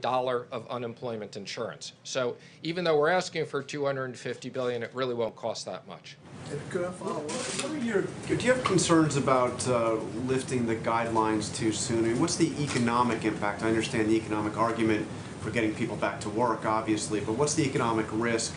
dollar of unemployment insurance. So even though we're asking for $250 billion, it really won't cost that much. Do you have concerns about lifting the guidelines too soon? I mean, what's the economic impact? I understand the economic argument for getting people back to work, obviously, but what's the economic risk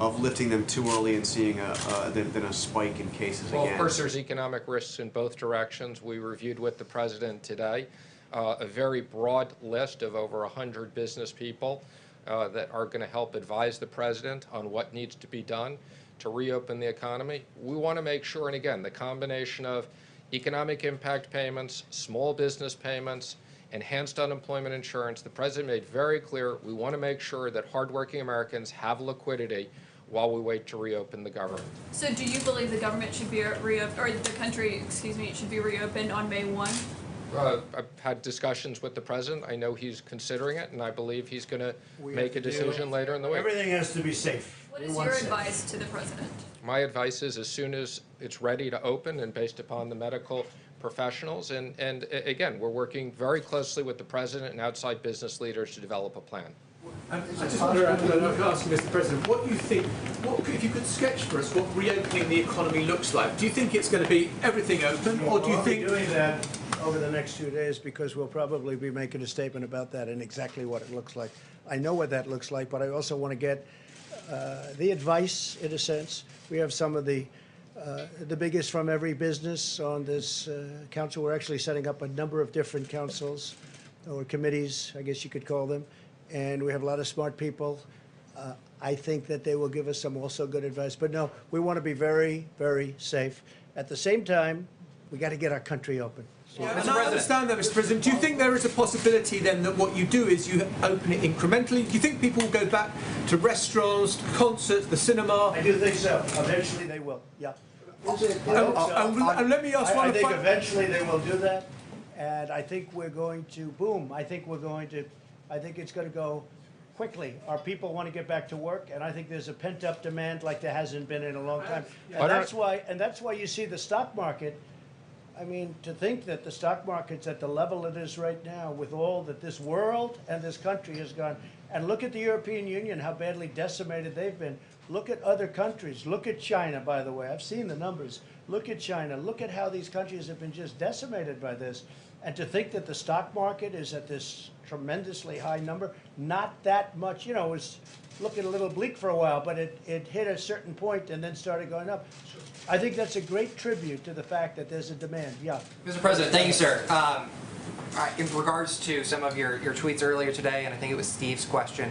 of lifting them too early and seeing a spike in cases again? Well, of course, there's economic risks in both directions. We reviewed with the president today a very broad list of over 100 business people that are going to help advise the president on what needs to be done to reopen the economy. We want to make sure, and again, the combination of economic impact payments, small business payments, enhanced unemployment insurance, the president made very clear we want to make sure that hardworking Americans have liquidity while we wait to reopen the government. So do you believe the government should be reopened, or the country, excuse me, should be reopened on May 1? I've had discussions with the president. I know he's considering it, and I believe he's going to make a decision later in the week. Everything has to be safe. What is your advice to the president? My advice is as soon as it's ready to open and based upon the medical professionals, and again, we're working very closely with the president and outside business leaders to develop a plan. I just wonder, I'd like to ask you, Mr. President, what do you think, if you could sketch for us what reopening the economy looks like? Do you think it's going to be everything open, or do you think... We'll be doing that over the next few days because we'll probably be making a statement about that and exactly what it looks like. I know what that looks like, but I also want to get the advice, in a sense. We have some of the biggest from every business on this council. We're actually setting up a number of different councils or committees, I guess you could call them. And we have a lot of smart people. I think that they will give us some also good advice. But no, we want to be very, very safe. At the same time, we got to get our country open. So and I understand that, Mr. President. Do you think there is a possibility then that what you do is you open it incrementally? Do you think people will go back to restaurants, to concerts, the cinema? I do think so. Eventually they will, yeah. And let me ask one I think eventually they will do that. And I think we're going to, boom, I think it's going to go quickly. Our people want to get back to work, and I think there's a pent-up demand like there hasn't been in a long time. And that's why you see the stock market. I mean, to think that the stock market's at the level it is right now with all that this world and this country has gone. And look at the European Union, how badly decimated they've been. Look at other countries. Look at China, by the way. I've seen the numbers. Look at China. Look at how these countries have been just decimated by this. And to think that the stock market is at this tremendously high number, not that much, you know, it was looking a little bleak for a while, but it hit a certain point and then started going up. I think that's a great tribute to the fact that there's a demand. Yeah. Mr. President, thank you, sir. In regards to some of your tweets earlier today, and I think it was Steve's question,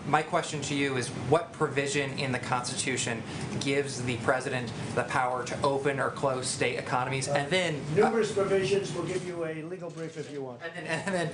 my question to you is what provision in the Constitution gives the President the power to open or close state economies? And then numerous provisions. We'll give you a legal brief if you want. And then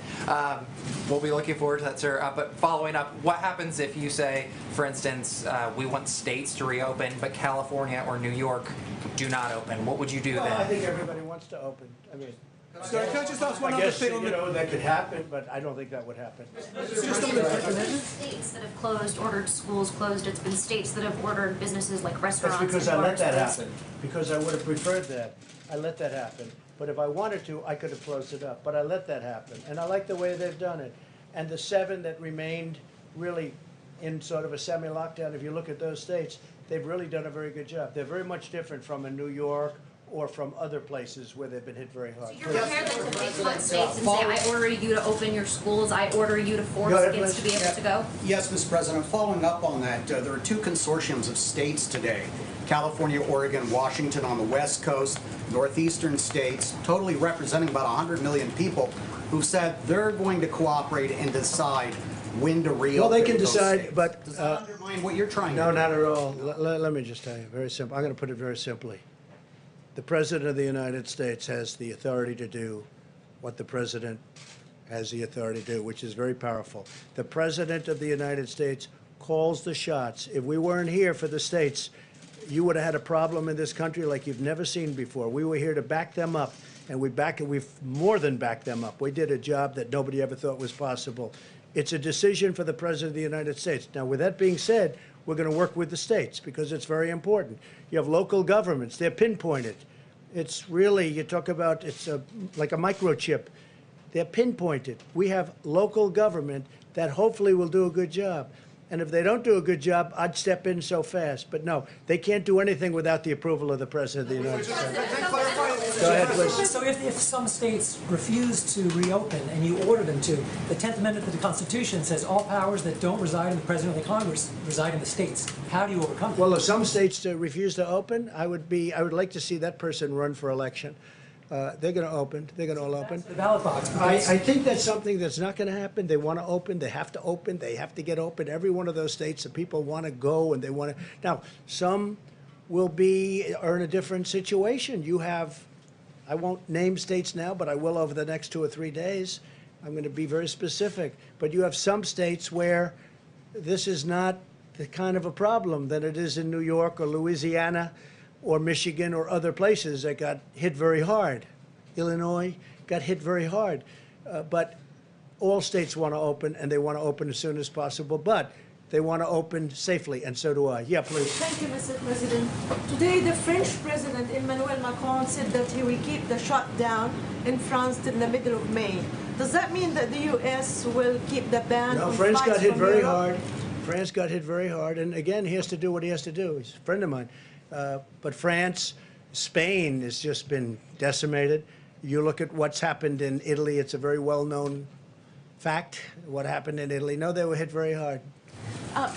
we'll be looking forward to that, sir. But following up, what happens if you say, for instance, we want states to reopen, but California or New York do not open? What would you do then? I think everybody wants to open. I mean, so can I just ask one other thing on that could happen, but I don't think that would happen. It's been states that have ordered schools closed. It's been states that have ordered businesses like restaurants. That's because I let that happen. Because I would have preferred that. I let that happen. But if I wanted to, I could have closed it up. But I let that happen. And I like the way they've done it. And the 7 that remained really in sort of a semi-lockdown, if you look at those states, they've really done a very good job. They're very much different from a New York or from other places where they've been hit very hard. So you're prepared then to face what states and say, I order you to open your schools, I order you to force kids to be able to go? Yes, Mr. President. Following up on that, there are 2 consortiums of states today, California, Oregon, Washington on the West Coast, northeastern states, totally representing about 100 million people who said they're going to cooperate and decide when to reopen. Well, they can decide, but... Does that undermine what you're trying to do? No, not at all. Let me just tell you, very simple. I'm going to put it very simply. The President of the United States has the authority to do what the President has the authority to do, which is very powerful. The President of the United States calls the shots. If we weren't here for the states, you would have had a problem in this country like you've never seen before. We were here to back them up, and we've more than backed them up. We did a job that nobody ever thought was possible. It's a decision for the President of the United States. Now, with that being said, we're going to work with the states because it's very important. You have local governments. They're pinpointed. It's really, you talk about, it's like a microchip. They're pinpointed. We have local government that hopefully will do a good job. And if they don't do a good job, I'd step in so fast. But no, they can't do anything without the approval of the President of the United States. Go ahead, please. So if some states refuse to reopen and you order them to, the 10th Amendment to the Constitution says all powers that don't reside in the President or the Congress reside in the states. How do you overcome that? Well, if some states refuse to open, I would like to see that person run for election. They're going to open. They're going to all open. The ballot box. I think that's something that's not going to happen. They want to open. They have to open. They have to get open. Every one of those states, the people want to go and they want to. Now, some are in a different situation. You have, I won't name states now, but I will over the next 2 or 3 days. I'm going to be very specific. But you have some states where this is not the kind of a problem that it is in New York or Louisiana or Michigan or other places that got hit very hard. Illinois got hit very hard. But all states want to open, and they want to open as soon as possible, but they want to open safely, and so do I. Yeah, please. Thank you, Mr. President. Today, the French President, Emmanuel Macron, said that he will keep the shutdown in France till the middle of May. Does that mean that the U.S. will keep the ban No, on France flights got hit from very Europe? hard. France got hit very hard, and again, he has to do what he has to do. He's a friend of mine. But France, Spain has just been decimated. You look at what's happened in Italy, it's a very well-known fact, what happened in Italy. No, they were hit very hard.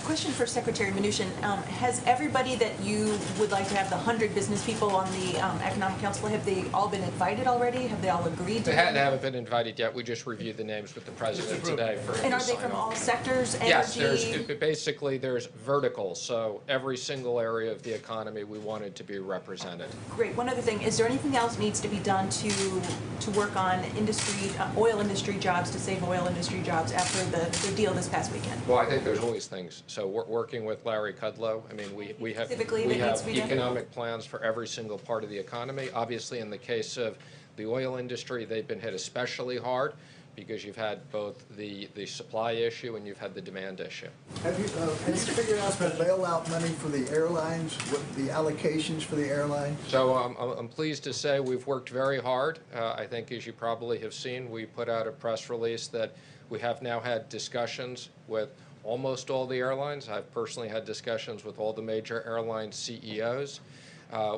Question for Secretary Mnuchin. Has everybody that you would like to have, the 100 business people on the Economic Council, have they all been invited already? Have they all agreed to They haven't been invited yet. We just reviewed the names with the President today. And are they from all sectors? Energy? Yes, basically there's verticals, so every single area of the economy we wanted to be represented. Great. One other thing, is there anything else needs to be done to work on industry, oil industry jobs, to save oil industry jobs after the deal this past weekend? Well, I think there's always things. So we're working with Larry Kudlow. I mean, we have economic plans for every single part of the economy. Obviously, in the case of the oil industry, they've been hit especially hard because you've had both the supply issue and you've had the demand issue. Have you figured out the bailout money for the airlines, what the allocations for the airlines? So I'm pleased to say we've worked very hard. I think, as you probably have seen, we put out a press release that we have now had discussions with almost all the airlines. I've personally had discussions with all the major airline CEOs.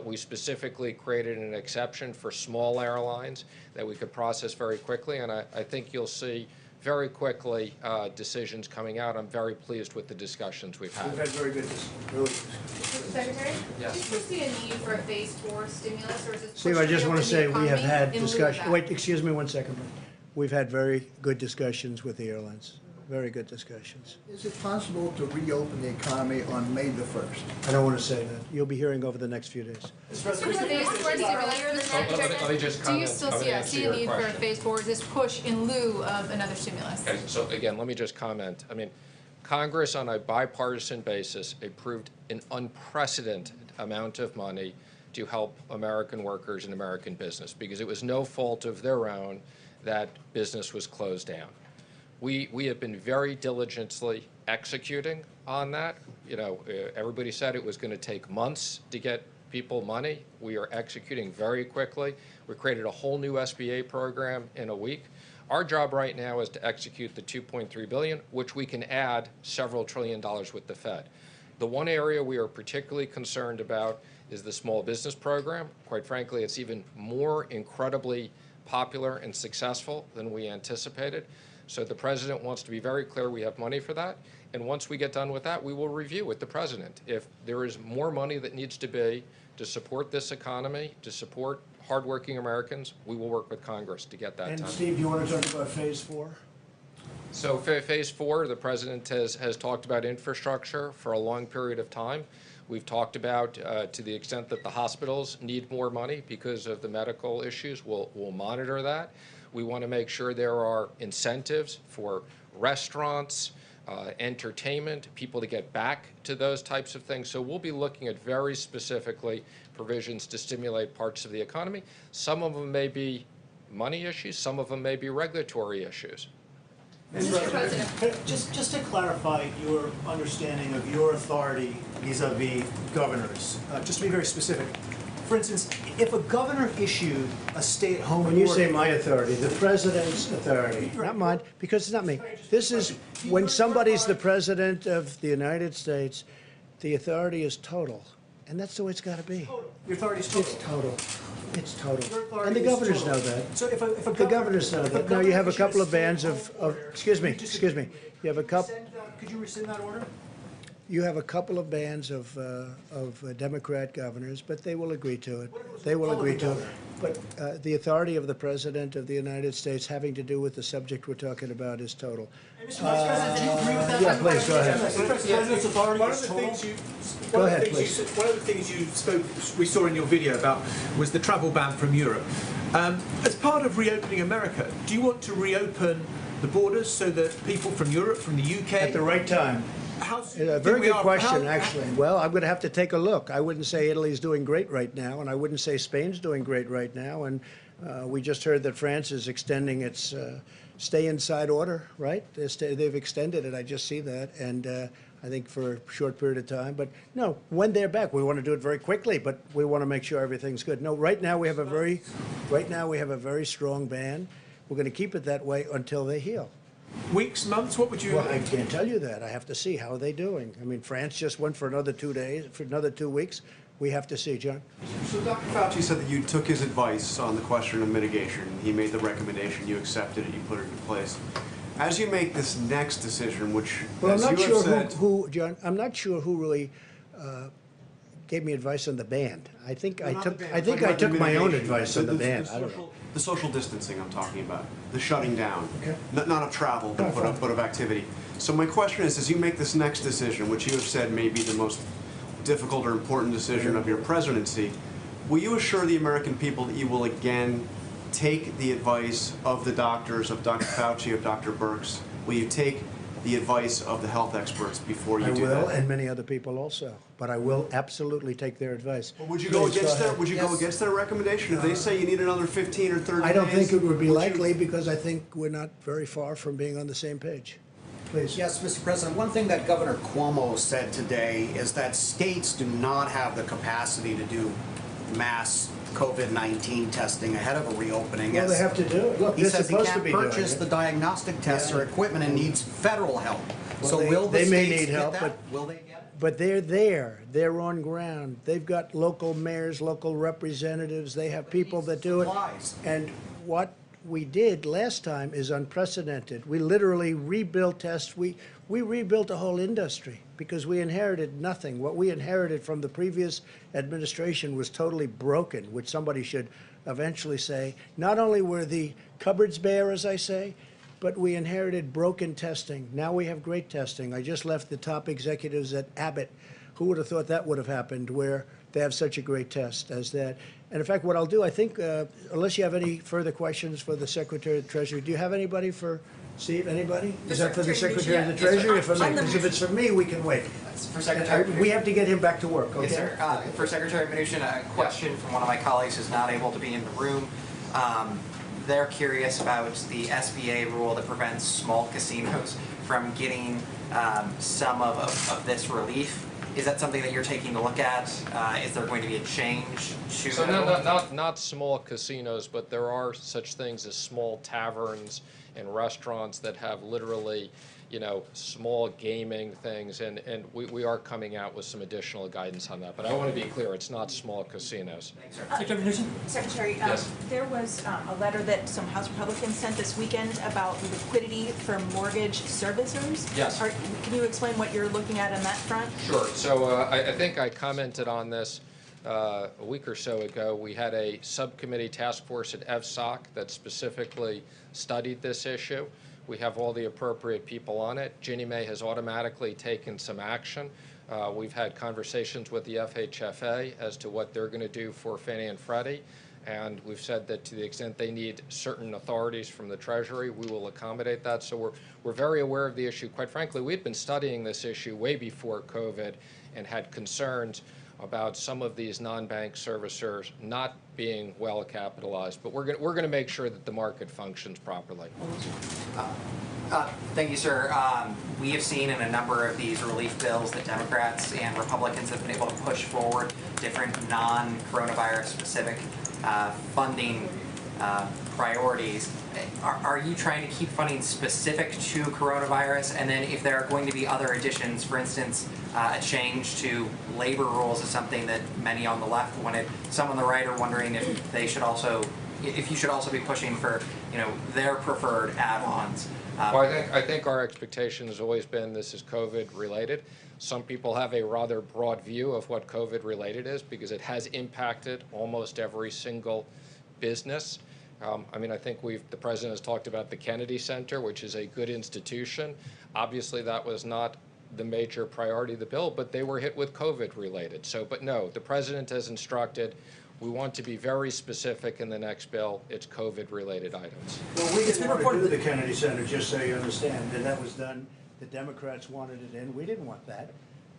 We specifically created an exception for small airlines that we could process very quickly, and I think you'll see very quickly decisions coming out. I'm very pleased with the discussions we've had. We've had very good, really. Secretary? Yes. Do you see a need for a phase 4 stimulus, or is this Steve, I just want to say we have had discussion. Wait, excuse me 1 second. We've had very good discussions with the airlines. Very good discussions. Is it possible to reopen the economy on May the 1st? I don't want to say that. You'll be hearing over the next few days. Let me just Do you comment. still I'm gonna answer see a your need for a question. phase 4? Is this push in lieu of another stimulus? Okay, so again, let me just comment. I mean, Congress on a bipartisan basis approved an unprecedented amount of money to help American workers and American business because it was no fault of their own that business was closed down. We have been very diligently executing on that. You know, everybody said it was going to take months to get people money. We are executing very quickly. We created a whole new SBA program in a week. Our job right now is to execute the $2.3 billion, which we can add several $1 trillion with the Fed. The one area we are particularly concerned about is the small business program. Quite frankly, it's even more incredibly popular and successful than we anticipated. So the President wants to be very clear we have money for that. And once we get done with that, we will review with the President. If there is more money that needs to be to support this economy, to support hardworking Americans, we will work with Congress to get that And done. Steve, you want to talk about phase 4? So phase 4, the President has talked about infrastructure for a long period of time. We've talked about, to the extent that the hospitals need more money because of the medical issues, we'll monitor that. We want to make sure there are incentives for restaurants, entertainment, people to get back to those types of things. So we'll be looking at very specifically provisions to stimulate parts of the economy. Some of them may be money issues, some of them may be regulatory issues. Mr. President, just to clarify your understanding of your authority vis-a-vis governors, just to be very specific, For instance, if a governor issued a stay-at-home order... When you say my authority, the president's authority, not mine, because it's not me. This is, when somebody's the president of the United States, the authority is total. And that's the way it's got to be. Your authority is total. It's total. It's total. Your authority And the is governors total. know that. So if a The governors know that. Now, you have a couple of bands of, excuse me. You have a couple. Could you rescind that order? You have a couple of bands of Democrat governors, but they will agree to it. They will agree to it. But the authority of the President of the United States having to do with the subject we're talking about is total. Mr. Vice President, do you agree with that? Yeah, please, go ahead. The President's authority is total? Go ahead, please. One of the things we saw in your video about was the travel ban from Europe. As part of reopening America, do you want to reopen the borders so that people from Europe, from the UK... At the right time. A very good question, actually. Well, I'm going to have to take a look. I wouldn't say Italy's doing great right now, and I wouldn't say Spain's doing great right now. And we just heard that France is extending its stay-inside order, right? They've extended it. I just see that, and I think for a short period of time. But no, when they're back, we want to do it very quickly, but we want to make sure everything's good. No, right now we have a very strong ban. We're going to keep it that way until they heal. Weeks, months, what would you... Well, I can't tell you that. I have to see how are they doing. I mean, France just went for another 2 days, for another 2 weeks. We have to see, John. So Dr. Fauci said that you took his advice on the question of mitigation. He made the recommendation, you accepted it, you put it in place. As you make this next decision, which, well, as I'm not you sure have said, who, John, I'm not sure who really gave me advice on the ban. I think I took my own advice on the ban. I don't know. The social distancing I'm talking about, the shutting down, okay. not of travel, but of activity. So my question is, as you make this next decision, which you have said may be the most difficult or important decision of your presidency, will you assure the American people that you will again take the advice of the doctors, of Dr. Fauci, of Dr. Birx? Will you take the advice of the health experts before you do that? I will, and many other people also. But I will absolutely take their advice. Well, would you go against their go against their recommendation if they say you need another 15 or 30 days? I don't think it would be likely because I think we're not very far from being on the same page. Please. Yes, Mr. President. One thing that Governor Cuomo said today is that states do not have the capacity to do mass COVID-19 testing ahead of a reopening. Well, they have to do it. Look, he says he can't be purchase the diagnostic tests or equipment and needs federal help. Well, so will the they may states need help, get that? Will they get it? But they're there. They're on ground. They've got local mayors, local representatives. They have people that do it. And what we did last time is unprecedented. We literally rebuilt tests. We rebuilt a whole industry because we inherited nothing. What we inherited from the previous administration was totally broken, which somebody should eventually say. Not only were the cupboards bare, as I say, but we inherited broken testing. Now we have great testing. I just left the top executives at Abbott. Who would have thought that would have happened, where they have such a great test as that? And in fact, what I'll do, I think, unless you have any further questions for the Secretary of the Treasury, do you have anybody for Steve? Anybody? Is that for the Secretary of the Treasury? Because if it's for me, we can wait. For Secretary, we have to get him back to work. Okay? Yes, sir. For Secretary Mnuchin, a question from one of my colleagues who's not able to be in the room. They're curious about the SBA rule that prevents small casinos from getting some of this relief. Is that something that you're taking a look at? Is there going to be a change to So not small casinos, but there are such things as small taverns and restaurants that have literally, small gaming things, and we are coming out with some additional guidance on that. But I want to be clear, it's not small casinos. Thanks, sir. Secretary Mnuchin? Secretary, Yes. there was a letter that some House Republicans sent this weekend about liquidity for mortgage servicers. Yes. Can you explain what you're looking at on that front? Sure. So I think I commented on this a week or so ago. We had a subcommittee task force at EVSOC that specifically studied this issue. We have all the appropriate people on it. Ginnie Mae has automatically taken some action. We've had conversations with the FHFA as to what they're going to do for Fannie and Freddie. And we've said that to the extent they need certain authorities from the Treasury, we will accommodate that. So we're very aware of the issue. Quite frankly, we've been studying this issue way before COVID and had concerns about some of these non-bank servicers not being well capitalized. But we're going to make sure that the market functions properly. Thank you, sir. We have seen in a number of these relief bills that Democrats and Republicans have been able to push forward different non-coronavirus specific funding priorities. Are you trying to keep funding specific to coronavirus? And then if there are going to be other additions, for instance, a change to labor rules is something that many on the left wanted. Some on the right are wondering if they should also, if you should also be pushing for, their preferred add-ons. Well, I think our expectation has always been this is COVID related. Some people have a rather broad view of what COVID related is because it has impacted almost every single business. I think the president has talked about the Kennedy Center, which is a good institution. Obviously, that was not the major priority of the bill, but they were hit with COVID related. But no, the president has instructed, we want to be very specific in the next bill. It's COVID-related items. Well, we didn't want to do the Kennedy Center, just so you understand, and that was done. The Democrats wanted it in. We didn't want that,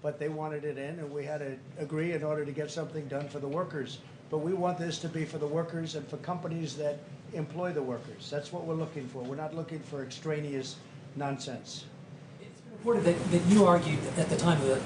but they wanted it in, and we had to agree in order to get something done for the workers. But we want this to be for the workers and for companies that employ the workers. That's what we're looking for. We're not looking for extraneous nonsense. It's been reported that you argued at the time of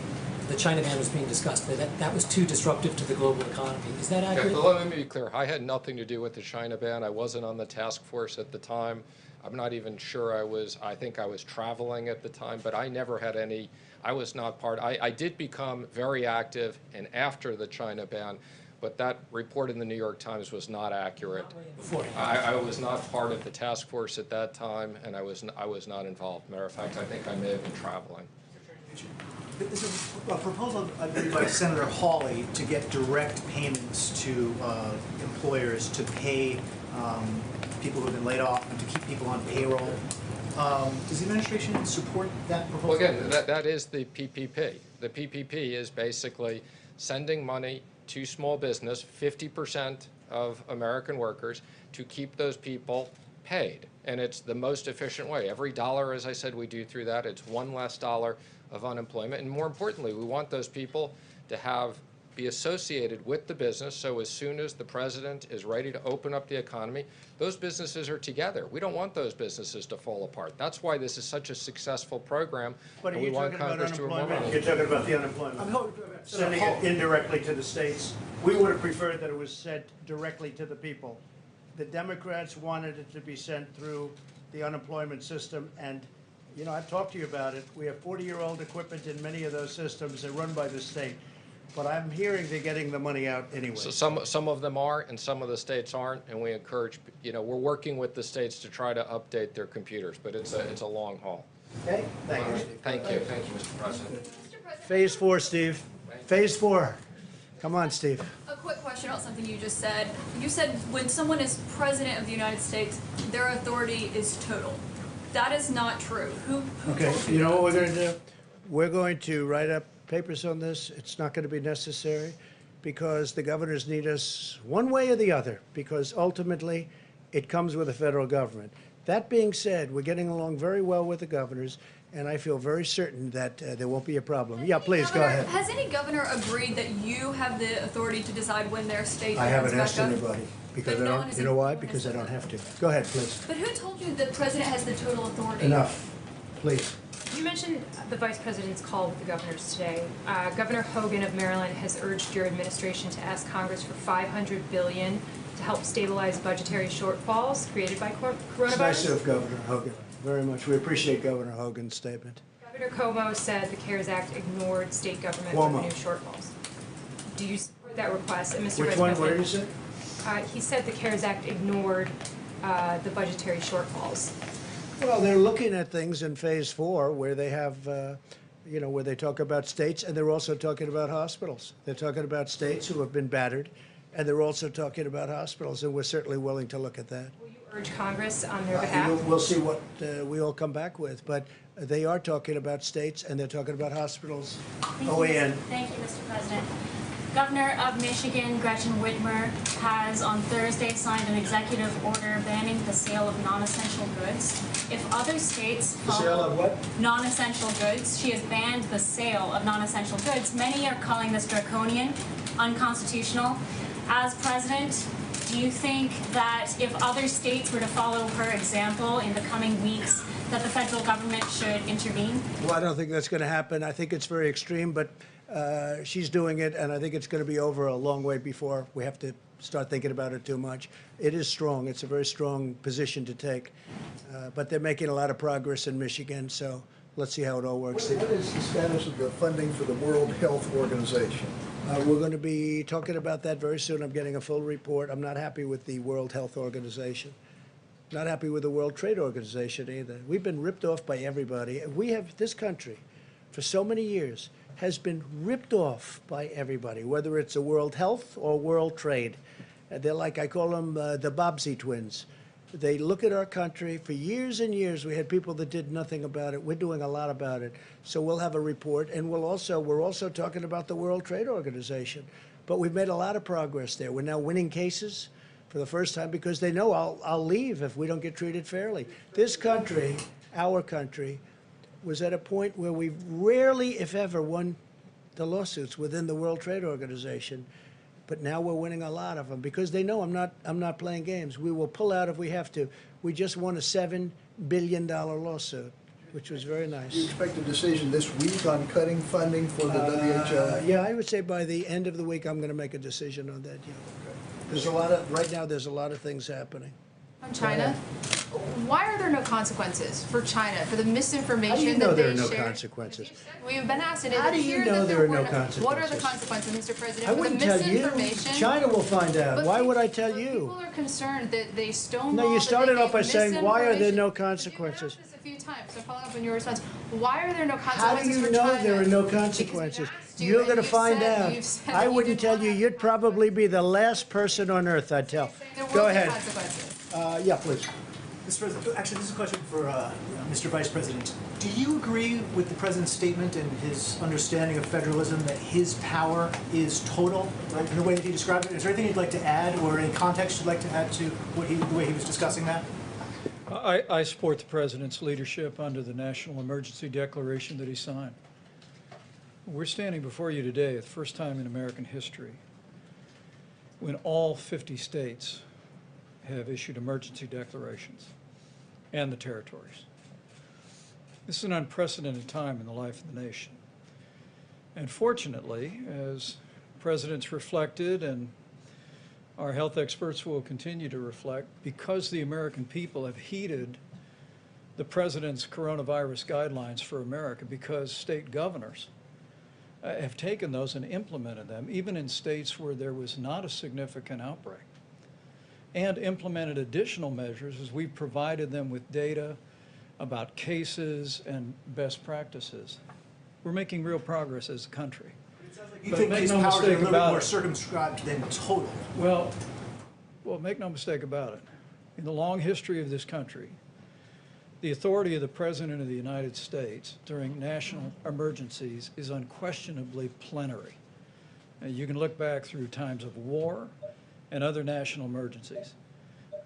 the China ban was being discussed, that was too disruptive to the global economy. Is that accurate? Yeah, let me be clear. I had nothing to do with the China ban. I wasn't on the task force at the time. I'm not even sure I think I was traveling at the time, but I never had any, I was not part. I did become very active and after the China ban, but that report in the New York Times was not accurate. I was not part of the task force at that time, and I was not involved. Matter of fact, I think I may have been traveling. There's a proposal, I believe, by Senator Hawley to get direct payments to employers to pay people who have been laid off and to keep people on payroll. Does the administration support that proposal? Well, again, that is the PPP. The PPP is basically sending money to small business, 50% of American workers, to keep those people paid. And it's the most efficient way. Every dollar, as I said, we do through that, it's one less dollar of unemployment. And more importantly, we want those people to be associated with the business, so as soon as the president is ready to open up the economy, those businesses are together. We don't want those businesses to fall apart. That's why this is such a successful program. But are we you want talking about Congress to unemployment? remember. You're talking about the unemployment. Sending it indirectly to the states. We would have preferred that it was sent directly to the people. The Democrats wanted it to be sent through the unemployment system, and I've talked to you about it. We have 40-year-old equipment in many of those systems that are run by the state. But I'm hearing they're getting the money out anyway. So some of them are, and some of the states aren't, and we encourage, we're working with the states to try to update their computers, but it's a long haul. Okay, thank you, Steve. Thank you, Mr. President. Phase 4, Steve. Phase 4. Come on, Steve. A quick question about something you just said. You said when someone is president of the United States, their authority is total. That is not true. Who Okay, told you know that? what we're going to do? We're going to write up papers on this. It's not going to be necessary because the governors need us one way or the other, because ultimately it comes with the federal government. That being said, we're getting along very well with the governors, and I feel very certain that there won't be a problem. Yeah, please, go ahead. Has any governor agreed that you have the authority to decide when their state I haven't opens asked back up? anybody because But I no one don't, has you know why? said Because I that. don't have to. Go ahead, please. But who told you the president has the total authority? Enough, please. You mentioned the Vice President's call with the governors today. Governor Hogan of Maryland has urged your administration to ask Congress for $500 billion to help stabilize budgetary shortfalls created by coronavirus. It's nice of Governor Hogan, very much. We appreciate Governor Hogan's statement. Governor Cuomo said the CARES Act ignored state government Cuomo. revenue shortfalls. Do you support that request? And Mr. Which Vice one, what President, did you say? he said the CARES Act ignored the budgetary shortfalls. Well, they're looking at things in phase 4 where they have, where they talk about states, and they're also talking about hospitals. They're talking about states who have been battered, and they're also talking about hospitals, and we're certainly willing to look at that. Will you urge Congress on their behalf? We'll see what we all come back with, but they are talking about states, and they're talking about hospitals. OAN. Thank you, Mr. President. Governor of Michigan, Gretchen Whitmer, has on Thursday signed an executive order banning the sale of non-essential goods. If other states The sale of what? non-essential goods, she has banned the sale of non-essential goods. Many are calling this draconian, unconstitutional. As president, do you think that if other states were to follow her example in the coming weeks, that the federal government should intervene? Well, I don't think that's going to happen. I think it's very extreme, but she's doing it, and I think it's going to be over a long way before we have to start thinking about it too much. It is strong. It's a very strong position to take. But they're making a lot of progress in Michigan, so let's see how it all works. What is the status of the funding for the World Health Organization? We're going to be talking about that very soon. I'm getting a full report. I'm not happy with the World Health Organization. Not happy with the World Trade Organization either. We've been ripped off by everybody. We have, this country, for so many years, has been ripped off by everybody, whether it's a World Health or World Trade. They're like, I call them the Bobbsey twins. They look at our country. For years and years, we had people that did nothing about it. We're doing a lot about it. So we'll have a report, and we're also talking about the World Trade Organization. But we've made a lot of progress there. We're now winning cases for the first time because they know I'll leave if we don't get treated fairly. This country, our country, was at a point where we rarely, if ever, won the lawsuits within the World Trade Organization. But now we're winning a lot of them because they know I'm not playing games. We will pull out if we have to. We just won a $7 billion lawsuit, which was very nice. Do you expect a decision this week on cutting funding for the WHO? Yeah, I would say by the end of the week I'm going to make a decision on that. Yeah. There's right now there's a lot of things happening. On China, why are there no consequences for China for the misinformation How do you know that there they are no shared? consequences? We've been asked, and How it do you appears know that there are no were consequences? What are the consequences, Mr. President, I for the wouldn't tell you. misinformation? China will find out. But Why would I people- tell you? People are concerned that they stonewalled. No, you started off by saying, why are there no consequences? consequences? This a few times, so follow up on your response. Why are there no How do consequences you for know China? there are no consequences? you, You're and going to you've find said- you've out. said I that you wouldn't didn't tell you. You'd probably be the last person on earth I'd tell. There will Go be ahead. consequences. Yeah, please. Mr. President, actually, this is a question for Mr. Vice President. Do you agree with the President's statement and his understanding of federalism that his power is total, right, in the way that he described it? Is there anything you'd like to add or any context you'd like to add to the way he was discussing that? I support the President's leadership under the National Emergency Declaration that he signed. We're standing before you today, the first time in American history, when all 50 states have issued emergency declarations, and the territories. This is an unprecedented time in the life of the nation. And fortunately, as presidents reflected, and our health experts will continue to reflect, because the American people have heeded the president's coronavirus guidelines for America, because state governors have taken those and implemented them, even in states where there was not a significant outbreak, and implemented additional measures as we provided them with data about cases and best practices. We're making real progress as a country. You But think make his no powers are a mistake little bit about more it. circumscribed than total? Well, make no mistake about it. In the long history of this country, the authority of the President of the United States during national emergencies is unquestionably plenary. You can look back through times of war and other national emergencies.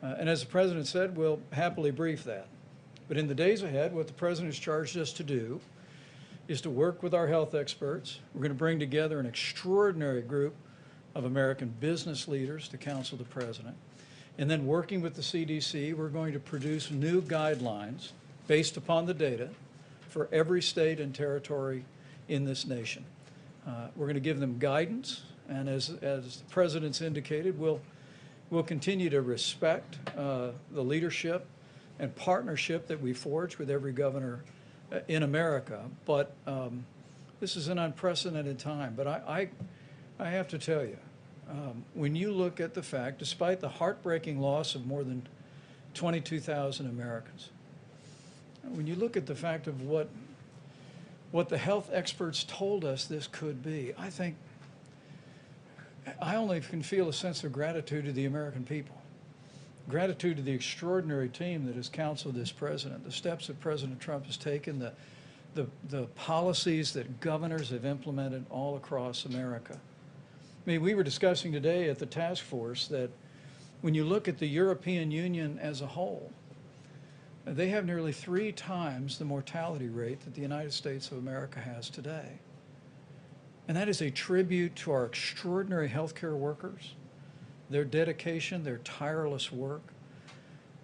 And as the President said, we'll happily brief that. But in the days ahead, what the President has charged us to do is to work with our health experts. We're going to bring together an extraordinary group of American business leaders to counsel the President. And then working with the CDC, we're going to produce new guidelines based upon the data for every state and territory in this nation. We're going to give them guidance, and as the President's indicated, we'll continue to respect the leadership and partnership that we forge with every governor in America. But this is an unprecedented time. But I have to tell you, when you look at the fact, despite the heartbreaking loss of more than 22,000 Americans, when you look at the fact of what the health experts told us this could be, I think I only can feel a sense of gratitude to the American people, gratitude to the extraordinary team that has counseled this president, the steps that President Trump has taken, the policies that governors have implemented all across America. I mean, we were discussing today at the task force that when you look at the European Union as a whole, they have nearly 3 times the mortality rate that the United States of America has today. And that is a tribute to our extraordinary healthcare workers, their dedication, their tireless work.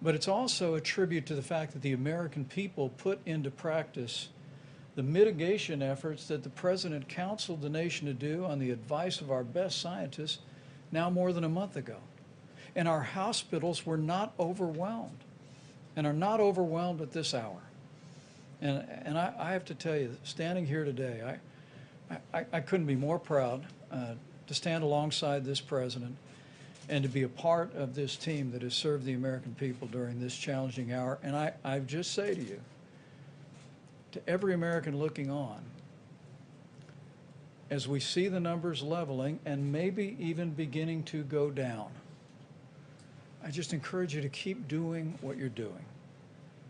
but it's also a tribute to the fact that the American people put into practice the mitigation efforts that the President counseled the nation to do on the advice of our best scientists now more than a month ago. And our hospitals were not overwhelmed, and are not overwhelmed at this hour. And I have to tell you, standing here today, I couldn't be more proud to stand alongside this President and to be a part of this team that has served the American people during this challenging hour. And I just say to you, to every American looking on, as we see the numbers leveling and maybe even beginning to go down, I just encourage you to keep doing what you're doing,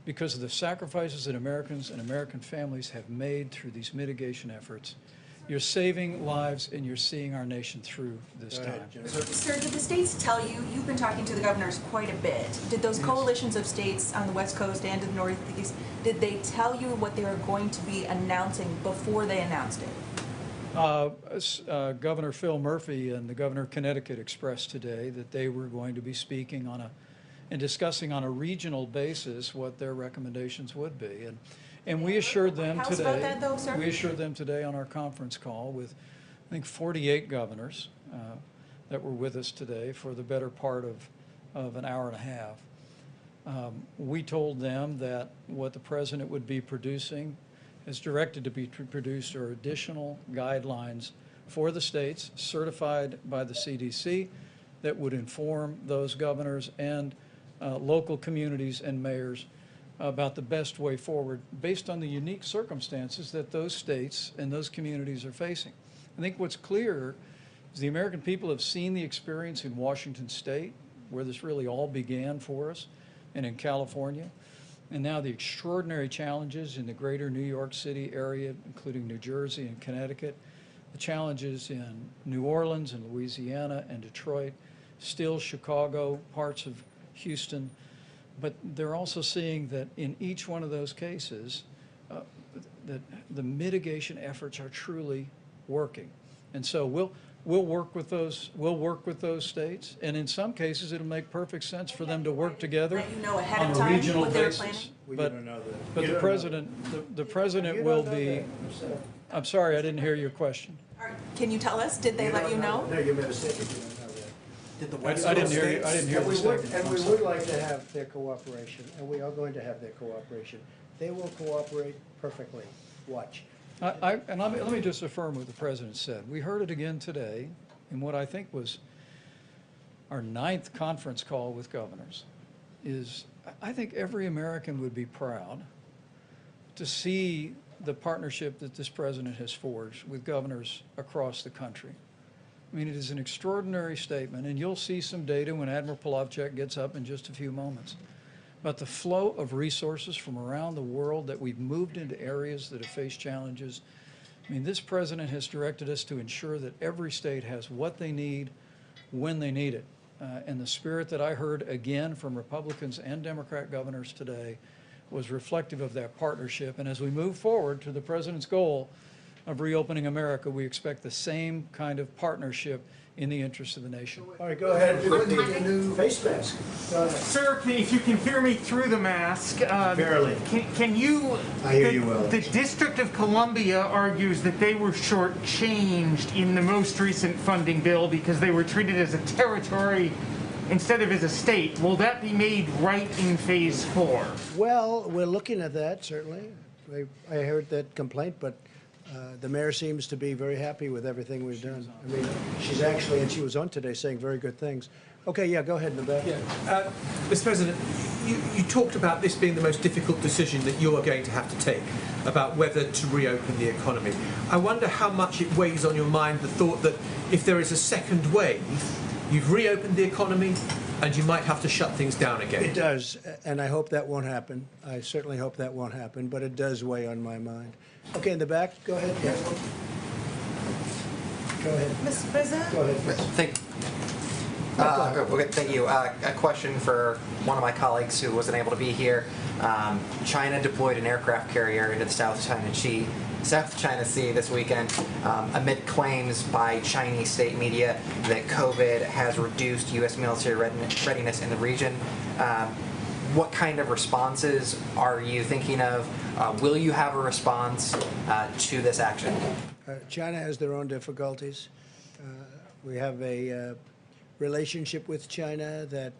because of the sacrifices that Americans and American families have made through these mitigation efforts. You're saving lives and you're seeing our nation through this time. Sir, did the states tell you, you've been talking to the governors quite a bit, did those coalitions of states on the West Coast and in the Northeast, did they tell you what they were going to be announcing before they announced it? Governor Phil Murphy and the governor of Connecticut expressed today that they were going to be speaking and discussing on a regional basis what their recommendations would be. And we assured them today. About that, though, sir? We assured them today on our conference call with, I think, 48 governors that were with us today for the better part of an hour and a half. We told them that what the President would be producing, is directed to be produced, are additional guidelines for the states certified by the CDC that would inform those governors and local communities and mayors about the best way forward based on the unique circumstances that those states and those communities are facing. I think what's clear is the American people have seen the experience in Washington State, where this really all began for us, and in California, and now the extraordinary challenges in the greater New York City area, including New Jersey and Connecticut, the challenges in New Orleans and Louisiana and Detroit, still Chicago, parts of Houston. But they're also seeing that in each one of those cases, that the mitigation efforts are truly working. And so we'll work with those states, and in some cases it'll make perfect sense for them to work together on a regional basis. But the president will be. I'm sorry, I didn't hear your question. Can you tell us? Did they let you know? No, you made a statement. Did the West I didn't hear you. I didn't hear the second. And we would like to have their cooperation, and we are going to have their cooperation. They will cooperate perfectly. Watch. Let me just affirm what the President said. We heard it again today in what I think was our 9th conference call with governors. I think every American would be proud to see the partnership that this President has forged with governors across the country. I mean, it is an extraordinary statement, and you'll see some data when Admiral Polovchek gets up in just a few moments. But the flow of resources from around the world that we've moved into areas that have faced challenges, I mean, this President has directed us to ensure that every state has what they need when they need it. And the spirit that I heard again from Republicans and Democrat governors today was reflective of that partnership. And as we move forward to the President's goal of reopening America, we expect the same kind of partnership in the interest of the nation. All right, go ahead. Face mask. Sir, if you can hear me through the mask. Barely. Can you... I hear you well. The District of Columbia argues that they were shortchanged in the most recent funding bill because they were treated as a territory instead of as a state. Will that be made right in Phase 4? Well, we're looking at that, certainly. I heard that complaint, but the mayor seems to be very happy with everything we've done. I mean, she's actually, and she was on today saying very good things. Okay, yeah, go ahead in the back. Yeah. Mr. President, you talked about this being the most difficult decision that you are going to have to take about whether to reopen the economy. I wonder how much it weighs on your mind the thought that if there is a second wave, you've reopened the economy and you might have to shut things down again. It does, and I hope that won't happen. I certainly hope that won't happen, but it does weigh on my mind. Okay, in the back, go ahead. Yeah. Go ahead. Mr. President? Go ahead. Thank you. A question for one of my colleagues who wasn't able to be here. China deployed an aircraft carrier into the South China Sea this weekend amid claims by Chinese state media that COVID has reduced U.S. military readiness in the region. what kind of responses are you thinking of? Will you have a response to this action? China has their own difficulties. We have a relationship with China that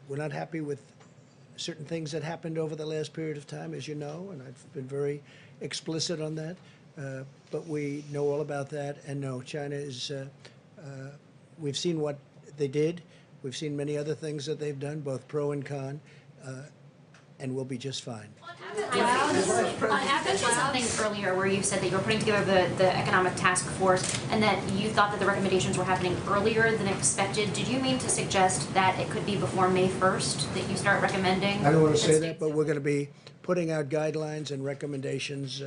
we're not happy with certain things that happened over the last period of time, as you know, and I've been very explicit on that. But we know all about that, and no, China is, we've seen what they did. We've seen many other things that they've done, both pro and con, and we'll be just fine. You said something earlier where you said that you were putting together the economic task force and that you thought that the recommendations were happening earlier than expected. Did you mean to suggest that it could be before May 1st that you start recommending? I don't want to say that, but we're going to be putting out guidelines and recommendations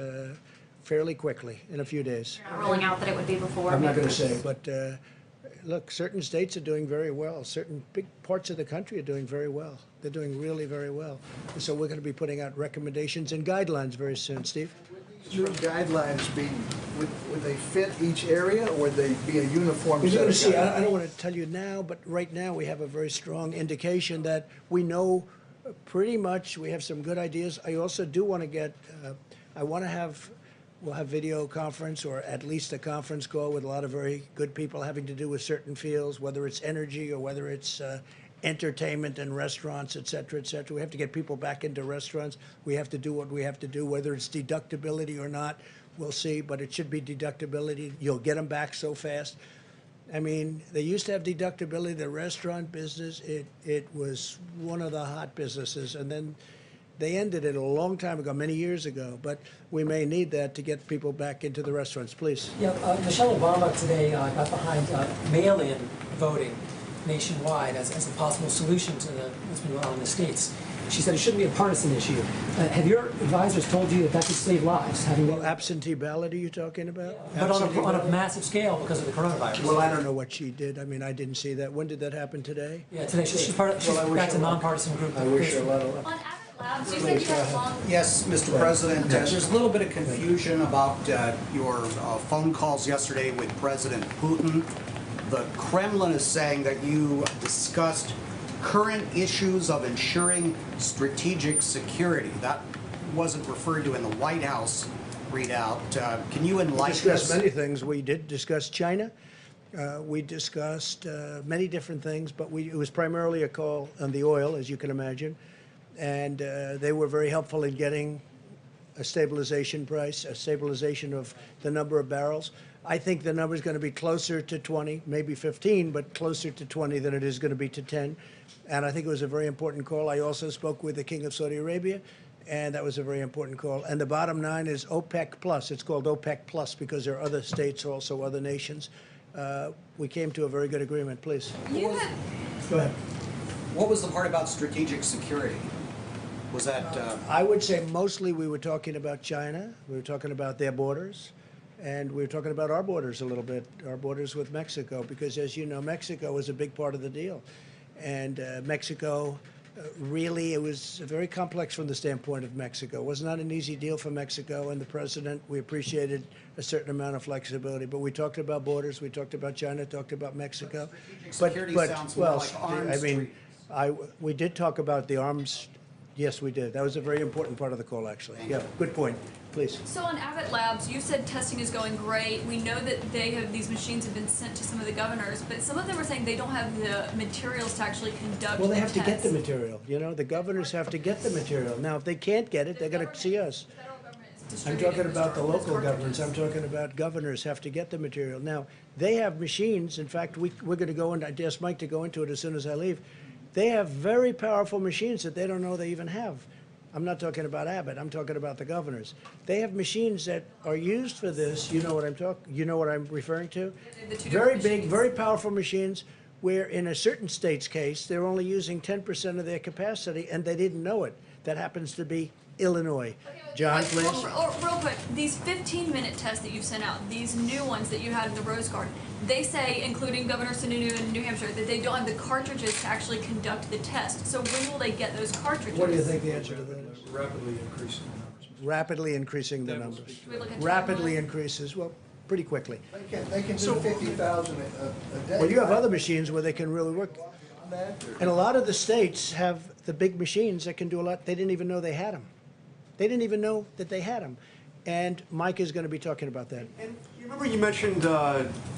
fairly quickly, in a few days. You're not ruling out that it would be before I'm May not going to 1st. say, but look, certain states are doing very well. Certain big parts of the country are doing very well. They're doing really very well. And so we're going to be putting out recommendations and guidelines very soon. Steve? New guidelines would they fit each area, or would they be a uniform You're set going of to see, guidelines? I don't want to tell you now, but right now we have a very strong indication that we know pretty much, we have some good ideas. I also do want to get, we'll have video conference or at least a conference call with a lot of very good people having to do with certain fields, whether it's energy or whether it's entertainment and restaurants, et cetera, et cetera. We have to get people back into restaurants. We have to do what we have to do, whether it's deductibility or not, we'll see, but it should be deductibility. You'll get them back so fast. I mean, they used to have deductibility, the restaurant business, it was one of the hot businesses, and then they ended it a long time ago, many years ago, but we may need that to get people back into the restaurants. Please. Yeah, Michelle Obama today got behind mail-in voting nationwide as a possible solution to what's been going on in the States. She said it shouldn't be a partisan issue. Have your advisors told you that that could save lives? Well, absentee ballot are you talking about? Yeah, but on a massive scale because of the coronavirus. Well, I don't know what she did. I mean, I didn't see that. When did that happen today? Yeah, today. She's back to a nonpartisan group. I wish her a lot of luck. Labs, you said you had a long. Yes, Mr. President, there's a little bit of confusion about your phone calls yesterday with President Putin. The Kremlin is saying that you discussed current issues of ensuring strategic security. That wasn't referred to in the White House readout. Can you enlighten us? We discussed many things. We did discuss China. We discussed many different things, but it was primarily a call on the oil, as you can imagine. And they were very helpful in getting a stabilization price, a stabilization of the number of barrels. I think the number is going to be closer to 20, maybe 15, but closer to 20 than it is going to be to 10. And I think it was a very important call. I also spoke with the King of Saudi Arabia, and that was a very important call. And the bottom line is OPEC Plus. It's called OPEC Plus because there are other states, also other nations. We came to a very good agreement. Please. You had. Go ahead. What was the part about strategic security? Was that... I would say mostly we were talking about China. We were talking about their borders. And we were talking about our borders a little bit, our borders with Mexico, because as you know, Mexico was a big part of the deal. And Mexico, really, it was very complex from the standpoint of Mexico. It was not an easy deal for Mexico, and the president, we appreciated a certain amount of flexibility. But we talked about borders, we talked about China, talked about Mexico. Security sounds more like arms we did talk about the arms. Yes, we did. That was a very important part of the call, actually. Yeah, good point. Please. So on Abbott Labs, you said testing is going great. We know that these machines have been sent to some of the governors, but some of them are saying they don't have the materials to actually conduct. Well, they have the to get the tests. material. You know, the governors have to get the material. Now, if they can't get it, they're going to see us. I'm talking about the local governments. I'm talking about governors have to get the material. Now, they have machines. In fact, we're going to go, and I asked Mike to go into it as soon as I leave. They have very powerful machines that they don't know they even have. I'm not talking about Abbott. I'm talking about the governors. They have machines that are used for this. You know what I'm referring to? Very big, very powerful machines where in a certain state's case, they're only using 10% of their capacity, and they didn't know it. That happens to be Illinois. John, please. Real quick, these 15-minute tests that you've sent out, these new ones that you had in the Rose Garden, they say, including Governor Sununu in New Hampshire, that they don't have the cartridges to actually conduct the test. So when will they get those cartridges? What do you think the answer to that is? Rapidly increasing the numbers. Rapidly increasing the numbers. Should we look at Rapidly timeline? increases, well, pretty quickly. They can do 50,000 a day. Well, you have other machines where they can really work. on that? Or? And a lot of the states have the big machines that can do a lot. They didn't even know they had them. They didn't even know that they had them. And Mike is going to be talking about that. And you remember you mentioned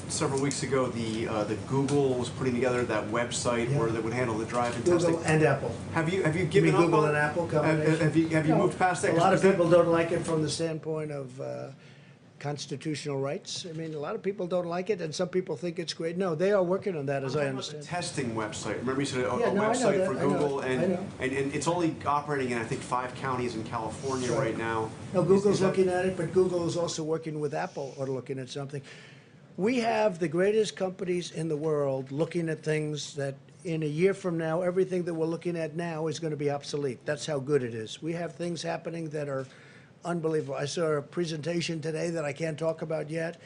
several weeks ago that Google was putting together that website where they would handle the drive-in testing. Google and Apple. Have you given up Google on and Apple combination? Have you moved past that? A lot of people don't like it from the standpoint of constitutional rights. I mean, a lot of people don't like it, and some people think it's great. No, they are working on that, as I understand. The testing website. Remember you said a Yeah, no, I know website that. for I know Google, it. I and, know. and it's only operating in I think 5 counties in California right now. No, Google's that- looking at it, but Google is also working with Apple or looking at something. We have the greatest companies in the world looking at things that in a year from now, everything that we're looking at now is going to be obsolete. That's how good it is. We have things happening that are unbelievable. I saw a presentation today that I can't talk about yet,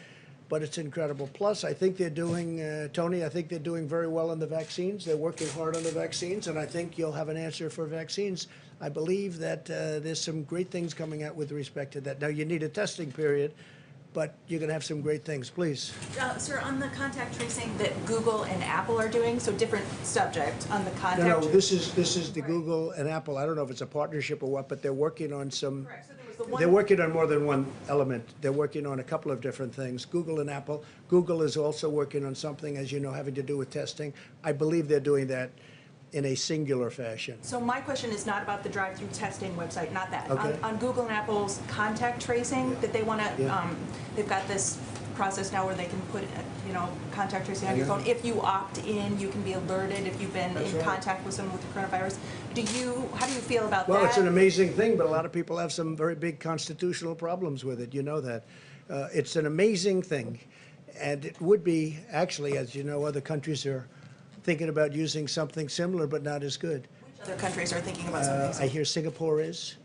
but it's incredible. Plus, I think they're doing, Tony, I think they're doing very well on the vaccines. They're working hard on the vaccines, and I think you'll have an answer for vaccines. I believe that there's some great things coming out with respect to that. Now, you need a testing period, but you're going to have some great things. Please. Sir, on the contact tracing that Google and Apple are doing, so different subject on the contact. No, this is the Google and Apple. I don't know if it's a partnership or what, but they're working on some. Correct. So there was the one. They're working on more than one element. They're working on a couple of different things. Google and Apple. Google is also working on something, as you know, having to do with testing. I believe they're doing that in a singular fashion. So my question is not about the drive-through testing website, not that. Okay. On Google and Apple's contact tracing, that they want to, Yeah. they've got this process now where they can put, contact tracing on your phone. If you opt in, you can be alerted if you've been That's in right. contact with someone with the coronavirus. How do you feel about Well, that? it's an amazing thing, but a lot of people have some very big constitutional problems with it. You know that. It's an amazing thing. And it would be, actually, as you know, other countries are thinking about using something similar, but not as good. Which other countries are thinking about something? I hear Singapore is.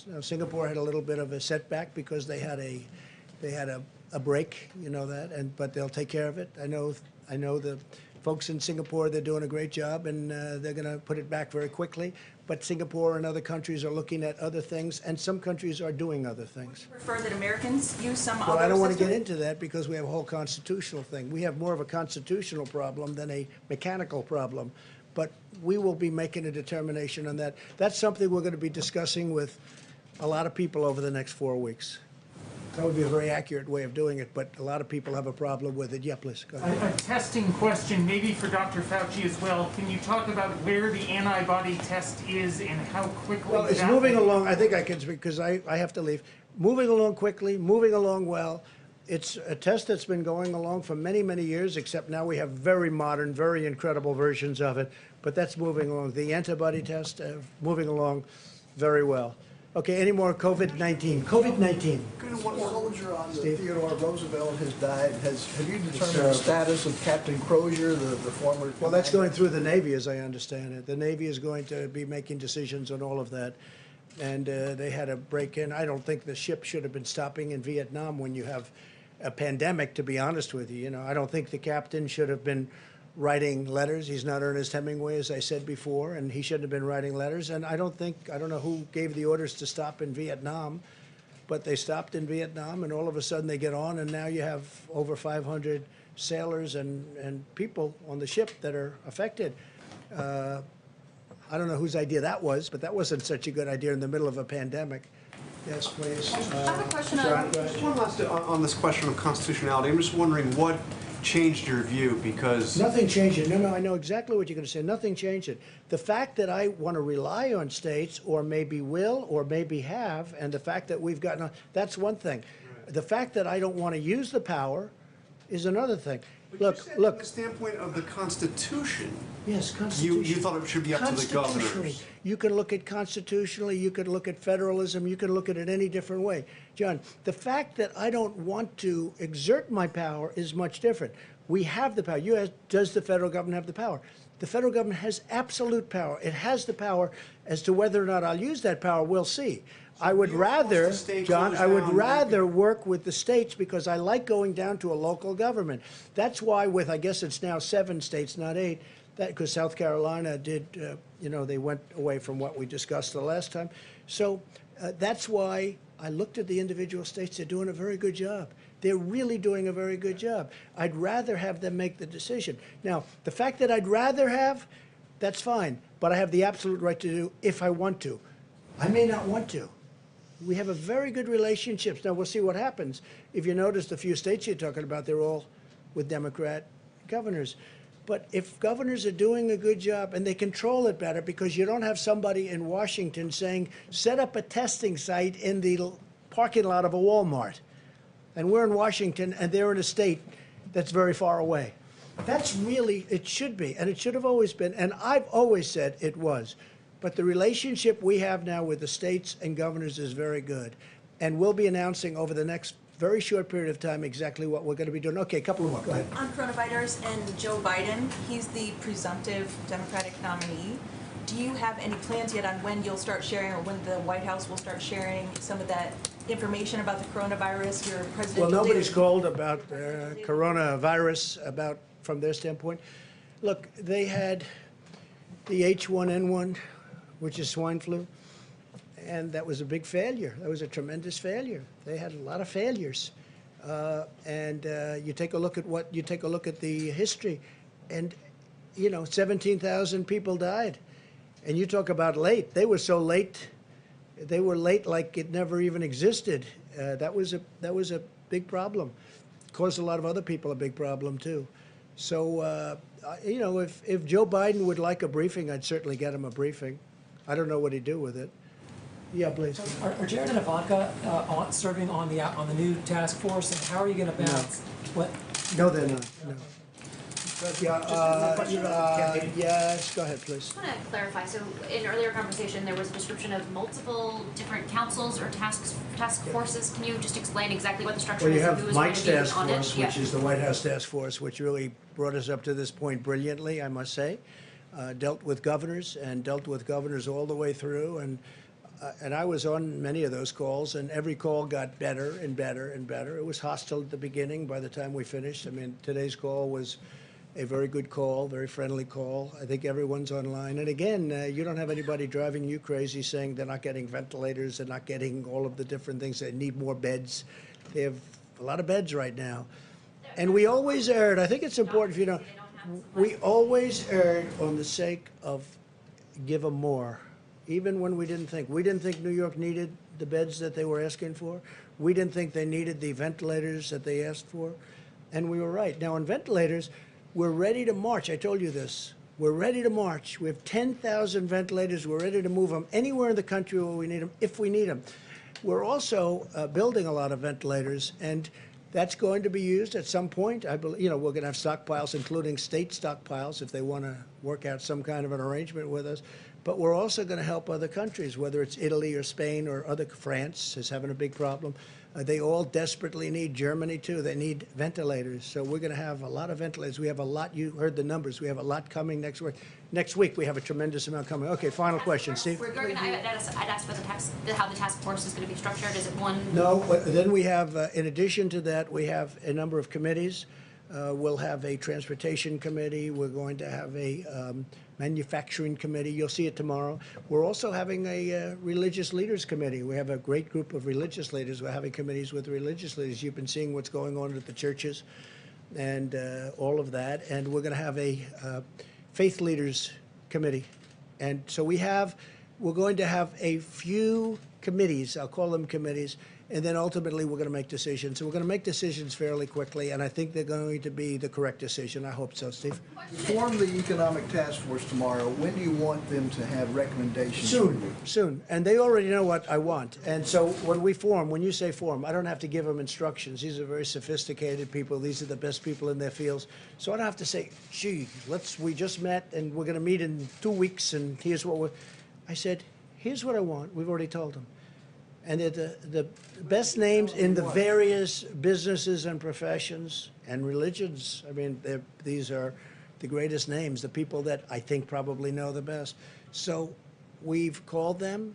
Now, Singapore had a little bit of a setback because they had a break, you know that, but they'll take care of it. I know the folks in Singapore, they're doing a great job, and they're going to put it back very quickly. But Singapore and other countries are looking at other things, and some countries are doing other things. Would you prefer that Americans use some other Well, I don't want to system? get into that because we have a whole constitutional thing. We have more of a constitutional problem than a mechanical problem. But we will be making a determination on that. That's something we're going to be discussing with a lot of people over the next 4 weeks. That would be a very accurate way of doing it, but a lot of people have a problem with it. Yeah, please, go ahead. A testing question, maybe for Dr. Fauci as well. Can you talk about where the antibody test is and how quickly Well, it's that moving will- along. I think I can speak because I have to leave. Moving along quickly, moving along well. It's a test that's been going along for many, many years, except now we have very modern, very incredible versions of it. But that's moving along. The antibody test, moving along very well. Okay, any more COVID-19? COVID-19. One soldier on the Steve? Theodore Roosevelt has died. Have you determined the status of Captain Crozier, the former? Well, that's going through the Navy, as I understand it. The Navy is going to be making decisions on all of that. And they had a break-in. I don't think the ship should have been stopping in Vietnam when you have a pandemic, to be honest with you. I don't think the captain should have been writing letters. He's not Ernest Hemingway, as I said before, and he shouldn't have been writing letters. And I don't know who gave the orders to stop in Vietnam, but they stopped in Vietnam, and all of a sudden they get on, and now you have over 500 sailors and people on the ship that are affected. I don't know whose idea that was, but that wasn't such a good idea in the middle of a pandemic. Yes, please. I have a question John, on. go ahead. Just one last on this question of constitutionality. I'm just wondering what changed your view because Nothing changed it. No, I know exactly what you're going to say. Nothing changed it. The fact that I want to rely on states, or maybe will, or maybe have, and the fact that we've gotten, that's one thing. The fact that I don't want to use the power is another thing. But you said from the standpoint of the Constitution. Yes, constitution. You thought it should be up to the governors. Constitutionally. You can look at constitutionally, you could look at federalism, you can look at it any different way. John, the fact that I don't want to exert my power is much different. We have the power. You asked, does the federal government have the power? The federal government has absolute power. It has the power. As to whether or not I'll use that power, we'll see. I would rather, John, I would rather work with the states because I like going down to a local government. That's why with, I guess it's now 7 states, not 8, because South Carolina did, they went away from what we discussed the last time. So that's why I looked at the individual states, they're doing a very good job. They're really doing a very good job. I'd rather have them make the decision. Now, the fact that I'd rather have, that's fine, but I have the absolute right to do if I want to. I may not want to. We have a very good relationship. Now, we'll see what happens. If you notice, the few states you're talking about, they're all with Democrat governors. But if governors are doing a good job and they control it better, because you don't have somebody in Washington saying, set up a testing site in the parking lot of a Walmart. And we're in Washington and they're in a state that's very far away. That's really, it should be, and it should have always been, and I've always said it was. But the relationship we have now with the states and governors is very good. And we'll be announcing over the next very short period of time exactly what we're going to be doing. Okay, a couple of more. Go ahead. On coronavirus and Joe Biden, he's the presumptive Democratic nominee. Do you have any plans yet on when you'll start sharing, or when the White House will start sharing some of that information about the coronavirus, your presidential Well, nobody's data? called about coronavirus, about from their standpoint. Look, they had the H1N1, which is swine flu, and that was a big failure. That was a tremendous failure. They had a lot of failures, you take a look at the history, and 17,000 people died, and you talk about late. They were so late. They were late like it never even existed. That was a big problem. Caused a lot of other people a big problem too. So if Joe Biden would like a briefing, I'd certainly get him a briefing. I don't know what he'd do with it. Yeah, please. Are Jared and Ivanka serving on the new task force, and how are you going to balance what? No, they're not. No. Yes, go ahead, please. I want to clarify. So, in earlier conversation, there was a description of multiple different councils or task forces. Can you just explain exactly what the structure Well, you is and have who is going Mike's to be task on it? force, which is the White House task force, which really brought us up to this point brilliantly, I must say. Dealt with governors all the way through, and I was on many of those calls, and every call got better and better and better. It was hostile at the beginning. By the time we finished, I mean, today's call was a very good call, very friendly call. I think everyone's online. And again, you don't have anybody driving you crazy saying they're not getting ventilators, they're not getting all of the different things. They need more beds. They have a lot of beds right now. And we always erred, I think it's important if you know, we always erred on the sake of give them more, even when we didn't think. We didn't think New York needed the beds that they were asking for. We didn't think they needed the ventilators that they asked for. And we were right. Now, on ventilators, we're ready to march. I told you this. We're ready to march. We have 10,000 ventilators. We're ready to move them anywhere in the country where we need them, if we need them. We're also building a lot of ventilators, and that's going to be used at some point. I believe, we're going to have stockpiles, including state stockpiles, if they want to work out some kind of an arrangement with us. But we're also going to help other countries, whether it's Italy or Spain or France is having a big problem. They all desperately need, Germany too, they need ventilators. So we're going to have a lot of ventilators. We have a lot, you heard the numbers, we have a lot coming next week. Next week we have a tremendous amount coming. Okay, final question, Steve. I'd ask about how the task force is going to be structured. Is it one? No, then we have, in addition to that, we have a number of committees. We'll have a transportation committee. We're going to have a manufacturing committee. You'll see it tomorrow. We're also having a religious leaders committee. We have a great group of religious leaders. We're having committees with religious leaders. You've been seeing what's going on at the churches and all of that. And we're going to have a faith leaders committee. And so we're going to have a few committees. I'll call them committees. And then ultimately, we're going to make decisions. So we're going to make decisions fairly quickly, and I think they're going to be the correct decision. I hope so, Steve. Form the economic task force tomorrow. When do you want them to have recommendations? Soon. And they already know what I want. And so when you say form, I don't have to give them instructions. These are very sophisticated people. These are the best people in their fields. So I don't have to say, gee, we just met, and we're going to meet in 2 weeks, and here's what I said, here's what I want. We've already told them. And they're the best names in the various businesses and professions and religions. I mean, these are the greatest names, the people that I think probably know the best. So we've called them,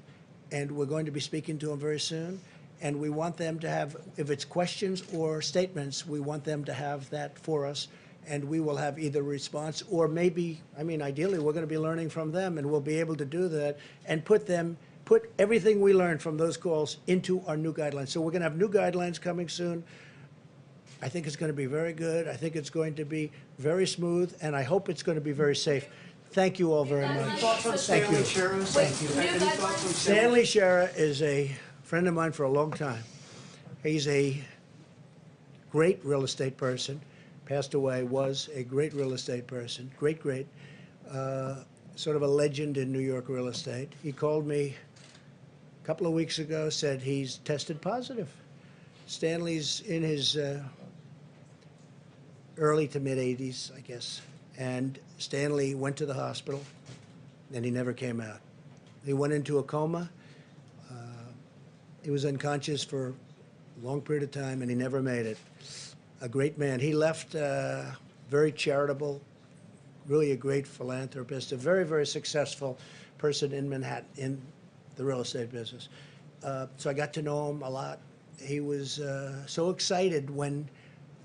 and we're going to be speaking to them very soon. And we want them to have, if it's questions or statements, we want them to have that for us. And we will have either response or maybe, ideally, we're going to be learning from them, and we'll be able to do that and put them put everything we learned from those calls into our new guidelines. So we're going to have new guidelines coming soon. I think it's going to be very good. I think it's going to be very smooth, and I hope it's going to be very safe. Thank you all very much. Any thoughts on Thank Stanley you. Shera? Thank you. Any thoughts on Stanley Shera is a friend of mine for a long time. He's a great real estate person. Passed away, was a great real estate person. Great. Sort of a legend in New York real estate. He called me a couple of weeks ago, said he's tested positive. Stanley's in his early to mid 80s, I guess. And Stanley went to the hospital, and he never came out. He went into a coma. He was unconscious for a long period of time, and he never made it. A great man. He left very charitable, really a great philanthropist, a very, very successful person in Manhattan in the real estate business. So I got to know him a lot. He was so excited when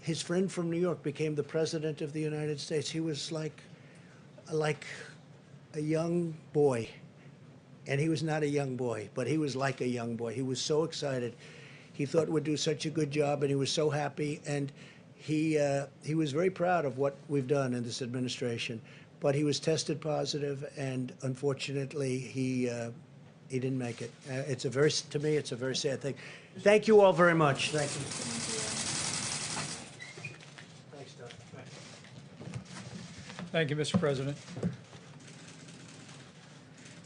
his friend from New York became the president of the United States. He was like a young boy. And he was not a young boy, but he was like a young boy. He was so excited. He thought we'd do such a good job, and he was so happy. And he was very proud of what we've done in this administration. But he was tested positive, and unfortunately, he didn't make it. To me, it's a very sad thing. Thank you all very much. Thank you. Thanks, Doug. Thank you, Mr. President.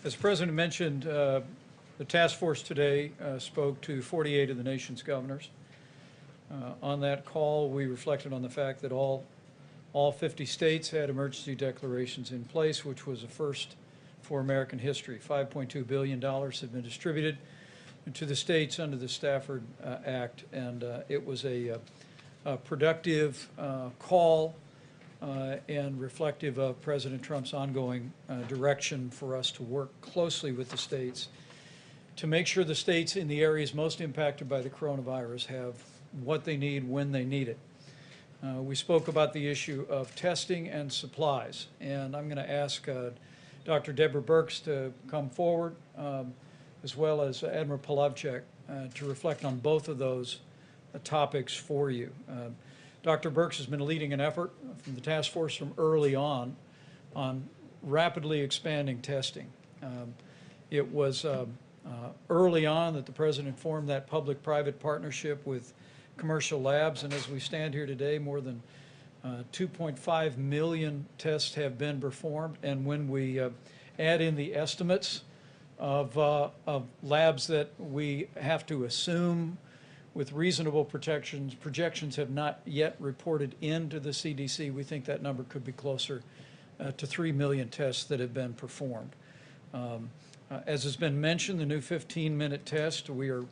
As the President mentioned, the task force today spoke to 48 of the nation's governors. On that call, we reflected on the fact that all 50 states had emergency declarations in place, which was a first for American history. $5.2 billion had been distributed to the states under the Stafford Act, and it was a productive call and reflective of President Trump's ongoing direction for us to work closely with the states to make sure the states in the areas most impacted by the coronavirus have what they need when they need it. We spoke about the issue of testing and supplies, and I'm going to ask Dr. Deborah Birx to come forward, as well as Admiral Polovchek, to reflect on both of those topics for you. Dr. Birx has been leading an effort from the task force from early on rapidly expanding testing. It was early on that the President formed that public-private partnership with commercial labs, and as we stand here today, more than 2.5 million tests have been performed, and when we add in the estimates of labs that we have to assume with reasonable projections have not yet reported into the CDC, we think that number could be closer to 3 million tests that have been performed. As has been mentioned, the new 15-minute test, we are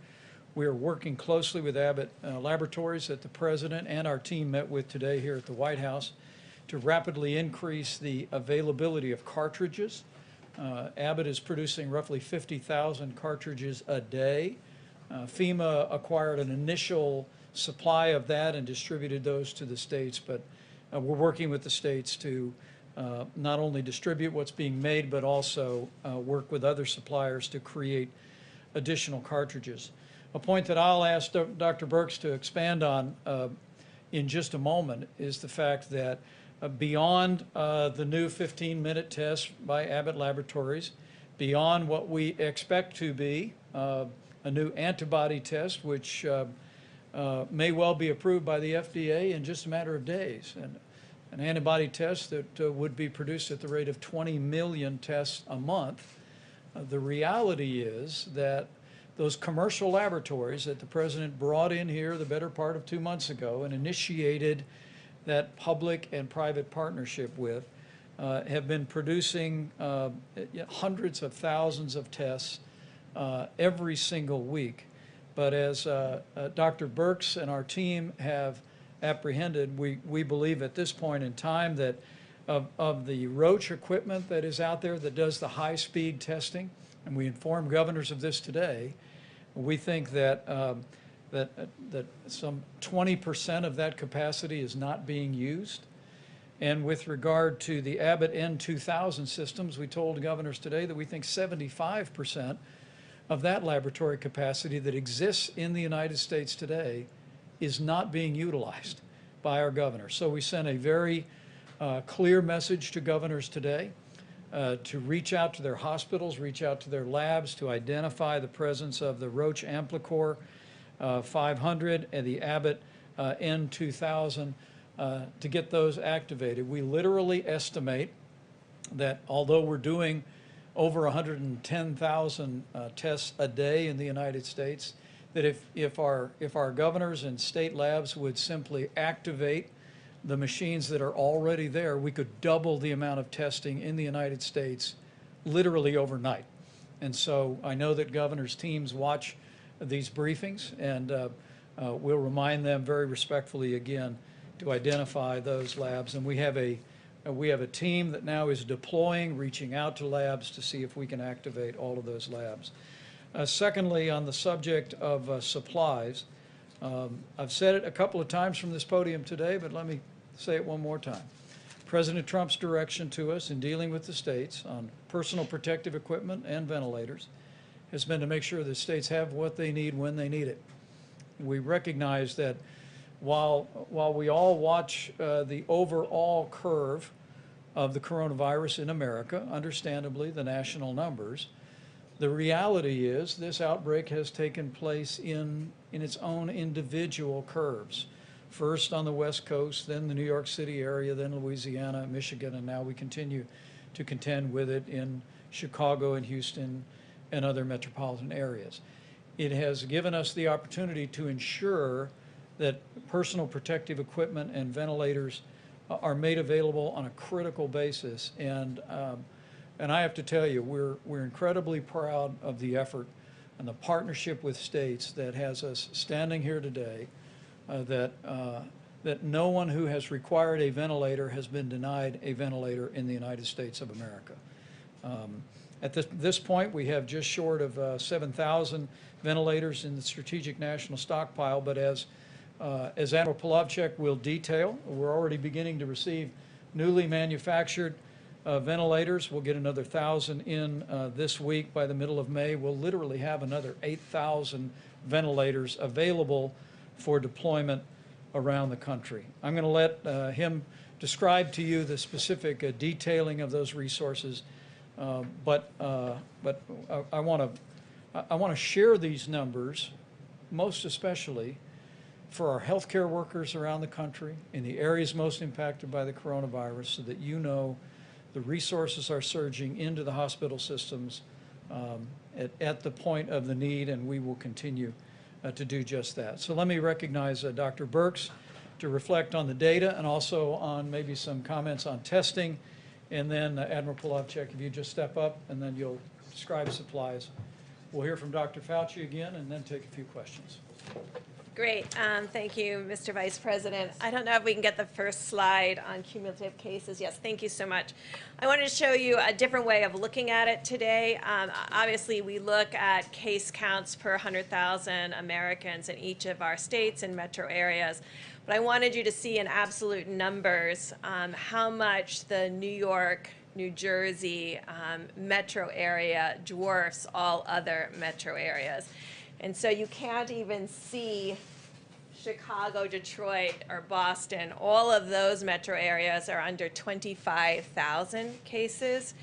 working closely with Abbott Laboratories that the President and our team met with today here at the White House to rapidly increase the availability of cartridges. Abbott is producing roughly 50,000 cartridges a day. FEMA acquired an initial supply of that and distributed those to the states, but we're working with the states to not only distribute what's being made, but also work with other suppliers to create additional cartridges. A point that I'll ask Dr. Birx to expand on in just a moment is the fact that beyond the new 15-minute test by Abbott Laboratories, beyond what we expect to be a new antibody test, which may well be approved by the FDA in just a matter of days. And an antibody test that would be produced at the rate of 20 million tests a month. The reality is that those commercial laboratories that the President brought in here the better part of 2 months ago and initiated that public and private partnership with have been producing hundreds of thousands of tests every single week. But as Dr. Birx and our team have apprehended, we believe at this point in time that of the Roche equipment that is out there that does the high-speed testing, and we inform governors of this today, we think that that some 20% of that capacity is not being used. And with regard to the Abbott N2000 systems, we told governors today that we think 75% of that laboratory capacity that exists in the United States today is not being utilized by our governors. So we sent a very clear message to governors today to reach out to their hospitals, reach out to their labs to identify the presence of the Roche Amplicor 500 and the Abbott N2000 to get those activated. We literally estimate that although we're doing over 110,000 tests a day in the United States, that if our governors and state labs would simply activate the machines that are already there, we could double the amount of testing in the United States literally overnight. And so I know that governors' teams watch these briefings, and we'll remind them very respectfully again to identify those labs. And we have a team that now is deploying, reaching out to labs to see if we can activate all of those labs. Secondly, on the subject of supplies, I've said it a couple of times from this podium today, but let me say it one more time. President Trump's direction to us in dealing with the states on personal protective equipment and ventilators has been to make sure the states have what they need when they need it. We recognize that while we all watch the overall curve of the coronavirus in America, understandably the national numbers, the reality is this outbreak has taken place in its own individual curves. First on the West Coast, then the New York City area, then Louisiana, Michigan, and now we continue to contend with it in Chicago and Houston and other metropolitan areas. It has given us the opportunity to ensure that personal protective equipment and ventilators are made available on a critical basis. And I have to tell you, we're incredibly proud of the effort and the partnership with states that has us standing here today, that no one who has required a ventilator has been denied a ventilator in the United States of America. At this point, we have just short of 7,000 ventilators in the strategic national stockpile, but as Admiral Polovchek will detail, we're already beginning to receive newly manufactured ventilators. We'll get another 1,000 in this week. By the middle of May, we'll literally have another 8,000 ventilators available for deployment around the country. I'm going to let him describe to you the specific detailing of those resources, but I want to share these numbers, most especially for our healthcare workers around the country in the areas most impacted by the coronavirus, so that you know the resources are surging into the hospital systems at the point of the need, and we will continue to do just that. So let me recognize Dr. Birx to reflect on the data and also on maybe some comments on testing, and then Admiral Polovchek, if you just step up and then you'll describe supplies. We'll hear from Dr. Fauci again and then take a few questions. Great. Thank you, Mr. Vice President. I don't know if we can get the first slide on cumulative cases. Yes, thank you so much. I wanted to show you a different way of looking at it today. Obviously, we look at case counts per 100,000 Americans in each of our states and metro areas. But I wanted you to see in absolute numbers how much the New York, New Jersey metro area dwarfs all other metro areas. And so you can't even see Chicago, Detroit, or Boston. All of those metro areas are under 25,000 cases.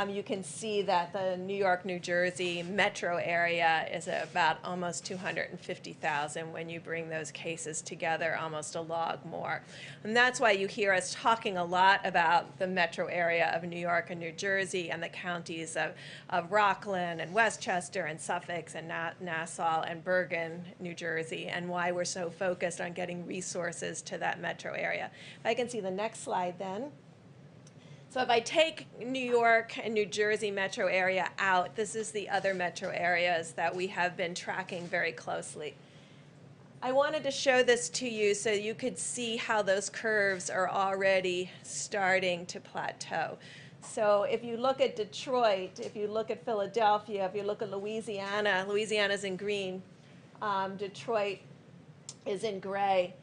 You can see that the New York, New Jersey metro area is about almost 250,000 when you bring those cases together, almost a log more. And that's why you hear us talking a lot about the metro area of New York and New Jersey and the counties of Rockland and Westchester and Suffolk and Nassau and Bergen, New Jersey, and why we're so focused on getting resources to that metro area. If I can see the next slide then. So if I take New York and New Jersey metro area out, this is the other metro areas that we have been tracking very closely. I wanted to show this to you so you could see how those curves are already starting to plateau. So if you look at Detroit, if you look at Philadelphia, if you look at Louisiana, Louisiana's in green, Detroit is in gray.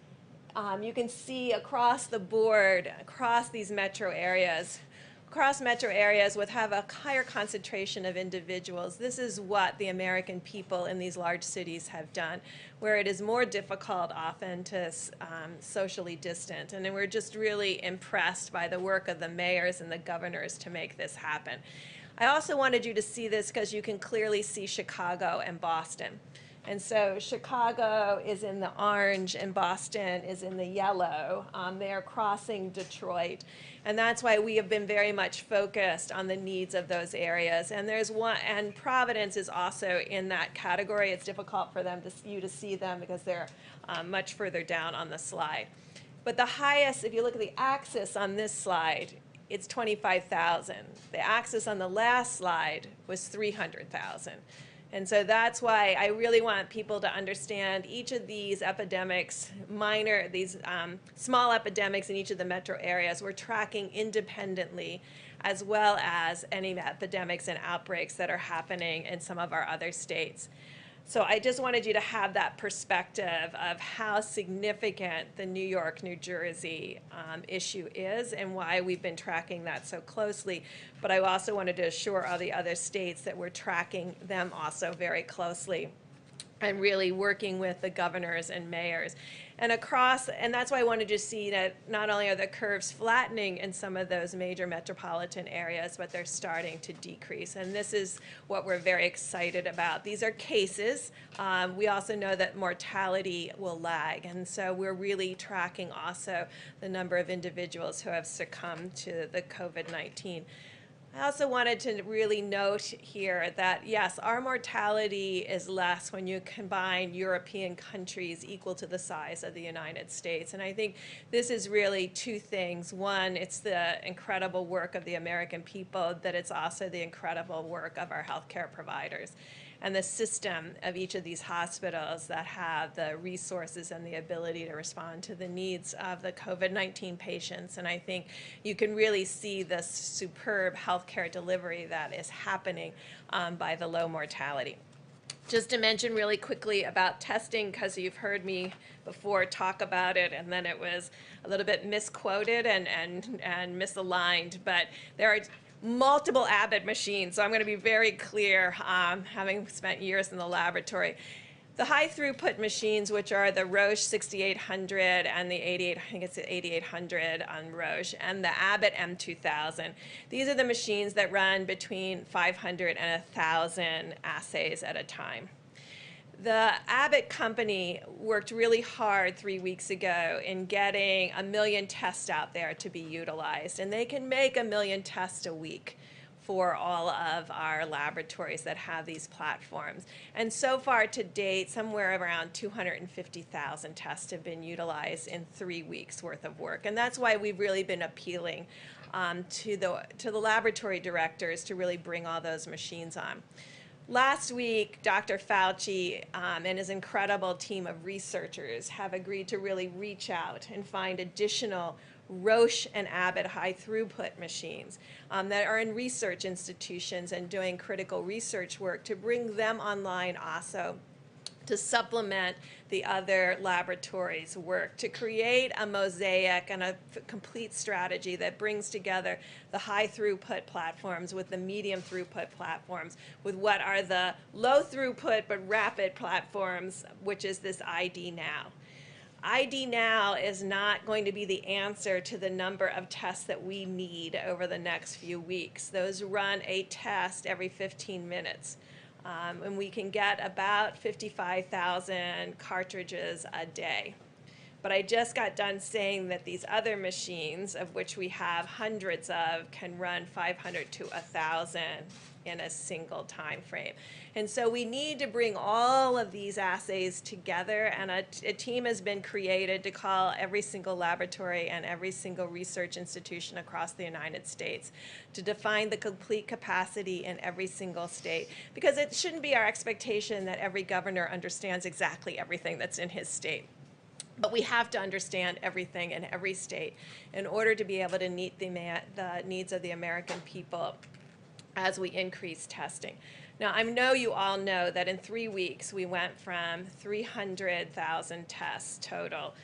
You can see across the board, across these metro areas, across metro areas would have a higher concentration of individuals. This is what the American people in these large cities have done, where it is more difficult often to socially distant. And we're just really impressed by the work of the mayors and the governors to make this happen. I also wanted you to see this because you can clearly see Chicago and Boston. And so Chicago is in the orange and Boston is in the yellow. They are crossing Detroit. And that's why we have been very much focused on the needs of those areas. And there's one, and Providence is also in that category. It's difficult for you to see them because they're much further down on the slide. But the highest, if you look at the axis on this slide, it's 25,000. The axis on the last slide was 300,000. And so that's why I really want people to understand each of these epidemics, small epidemics in each of the metro areas, we're tracking independently, as well as any epidemics and outbreaks that are happening in some of our other states. So I just wanted you to have that perspective of how significant the New York, New Jersey issue is and why we've been tracking that so closely. But I also wanted to assure all the other states that we're tracking them also very closely and really working with the governors and mayors. And that's why I wanted to see that not only are the curves flattening in some of those major metropolitan areas, but they're starting to decrease. And this is what we're very excited about. These are cases. We also know that mortality will lag. And so we're really tracking also the number of individuals who have succumbed to the COVID-19. I also wanted to really note here that, yes, our mortality is less when you combine European countries equal to the size of the United States. And I think this is really two things. One, it's the incredible work of the American people, that it's also the incredible work of our healthcare providers and the system of each of these hospitals that have the resources and the ability to respond to the needs of the COVID-19 patients. And I think you can really see the superb healthcare delivery that is happening by the low mortality. Just to mention really quickly about testing, because you've heard me before talk about it, and then it was a little bit misquoted and misaligned, but there are multiple Abbott machines, so I'm going to be very clear, having spent years in the laboratory. The high throughput machines, which are the Roche 6800 and the 8800 on Roche, and the Abbott M2000, these are the machines that run between 500 and 1,000 assays at a time. The Abbott company worked really hard 3 weeks ago in getting 1 million tests out there to be utilized, and they can make 1 million tests a week for all of our laboratories that have these platforms. And so far to date, somewhere around 250,000 tests have been utilized in 3 weeks worth of work. And that's why we've really been appealing to the laboratory directors to really bring all those machines on. Last week, Dr. Fauci and his incredible team of researchers have agreed to really reach out and find additional Roche and Abbott high throughput machines that are in research institutions and doing critical research work, to bring them online also, to supplement the other laboratories' work, to create a mosaic and a complete strategy that brings together the high throughput platforms with the medium throughput platforms, with what are the low throughput but rapid platforms, which is this ID Now. ID Now is not going to be the answer to the number of tests that we need over the next few weeks. Those run a test every 15 minutes. And we can get about 55,000 cartridges a day. But I just got done saying that these other machines, of which we have hundreds of, can run 500 to 1,000 in a single time frame. And so we need to bring all of these assays together, and a team has been created to call every single laboratory and every single research institution across the United States to define the complete capacity in every single state. Because it shouldn't be our expectation that every governor understands exactly everything that's in his state. But we have to understand everything in every state in order to be able to meet the needs of the American people as we increase testing. Now, I know you all know that in 3 weeks we went from 300,000 tests total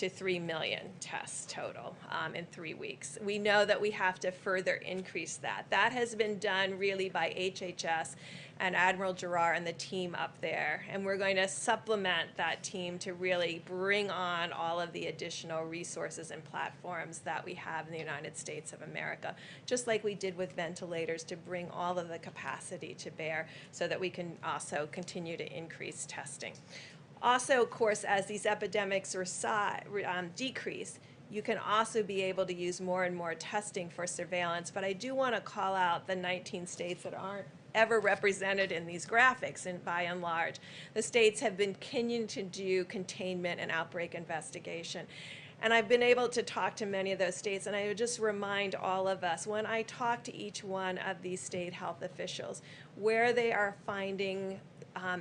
to 3 million tests total in 3 weeks. We know that we have to further increase that. That has been done really by HHS and Admiral Giroir and the team up there. And we're going to supplement that team to really bring on all of the additional resources and platforms that we have in the United States of America, just like we did with ventilators, to bring all of the capacity to bear so that we can also continue to increase testing. Also, of course, as these epidemics decrease, you can also be able to use more and more testing for surveillance. But I do want to call out the 19 states that aren't ever represented in these graphics, and by and large. The states have been continuing to do containment and outbreak investigation. And I've been able to talk to many of those states, and I would just remind all of us, when I talk to each one of these state health officials, where they are finding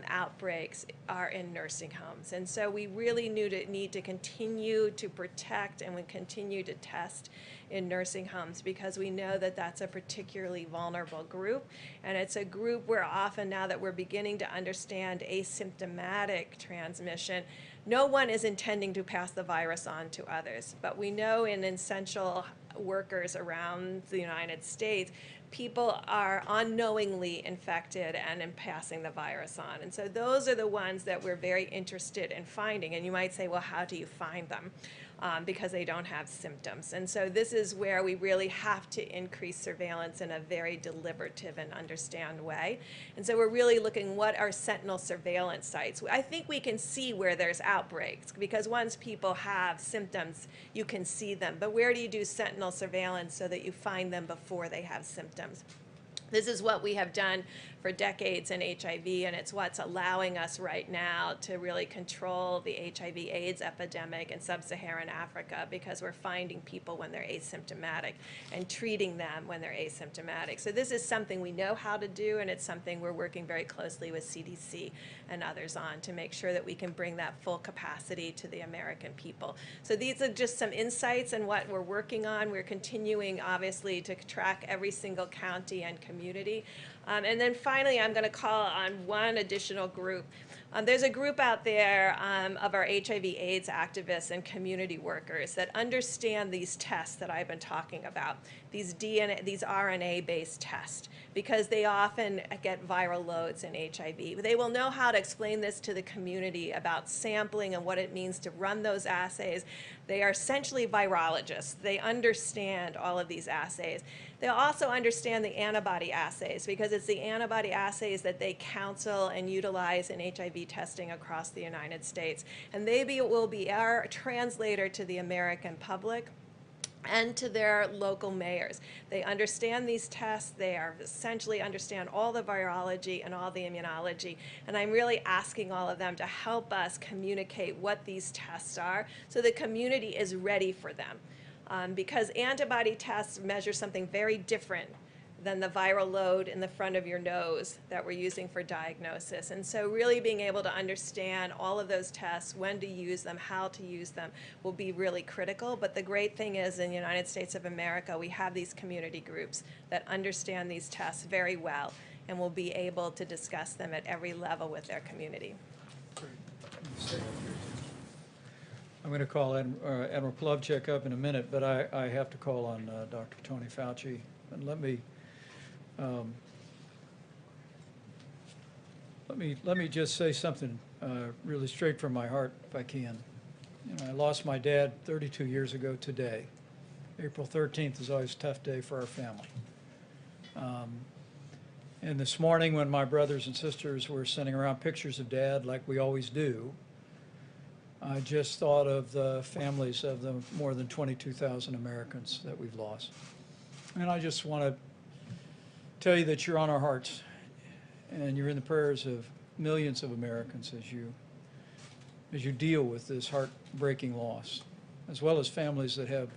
outbreaks are in nursing homes. And so we really need to continue to protect and we continue to test in nursing homes, because we know that that's a particularly vulnerable group. And it's a group where often, now that we're beginning to understand asymptomatic transmission, no one is intending to pass the virus on to others. But we know in essential workers around the United States, people are unknowingly infected and in passing the virus on. And so those are the ones that we're very interested in finding. And you might say, well, how do you find them? Because they don't have symptoms. And so this is where we really have to increase surveillance in a very deliberative and understand way. And so we're really looking, what are sentinel surveillance sites? I think we can see where there's outbreaks, because once people have symptoms, you can see them. But where do you do sentinel surveillance so that you find them before they have symptoms? This is what we have done for decades in HIV, and it's what's allowing us right now to really control the HIV/AIDS epidemic in sub-Saharan Africa, because we're finding people when they're asymptomatic and treating them when they're asymptomatic. So this is something we know how to do, and it's something we're working very closely with CDC and others on to make sure that we can bring that full capacity to the American people. So these are just some insights on what we're working on. We're continuing, obviously, to track every single county and community. And then finally, I'm going to call on one additional group. There's a group out there of our HIV/AIDS activists and community workers that understand these tests that I've been talking about, these RNA-based tests, because they often get viral loads in HIV. They will know how to explain this to the community about sampling and what it means to run those assays. They are essentially virologists. They understand all of these assays. They'll also understand the antibody assays, because it's the antibody assays that they counsel and utilize in HIV testing across the United States. And they will be our translator to the American public and to their local mayors. They understand these tests. They are essentially understand all the virology and all the immunology. And I'm really asking all of them to help us communicate what these tests are so the community is ready for them. Because antibody tests measure something very different than the viral load in the front of your nose that we're using for diagnosis. And so really being able to understand all of those tests, when to use them, how to use them, will be really critical. But the great thing is, in the United States of America, we have these community groups that understand these tests very well and will be able to discuss them at every level with their community. I'm going to call Admiral Plavchik up in a minute, but I have to call on Dr. Tony Fauci. And let me just say something really straight from my heart, if I can. You know, I lost my dad 32 years ago today. April 13th is always a tough day for our family. And this morning, when my brothers and sisters were sending around pictures of Dad, like we always do, I just thought of the families of the more than 22,000 Americans that we've lost. And I just want to tell you that you're on our hearts, and you're in the prayers of millions of Americans as you deal with this heartbreaking loss, as well as families that have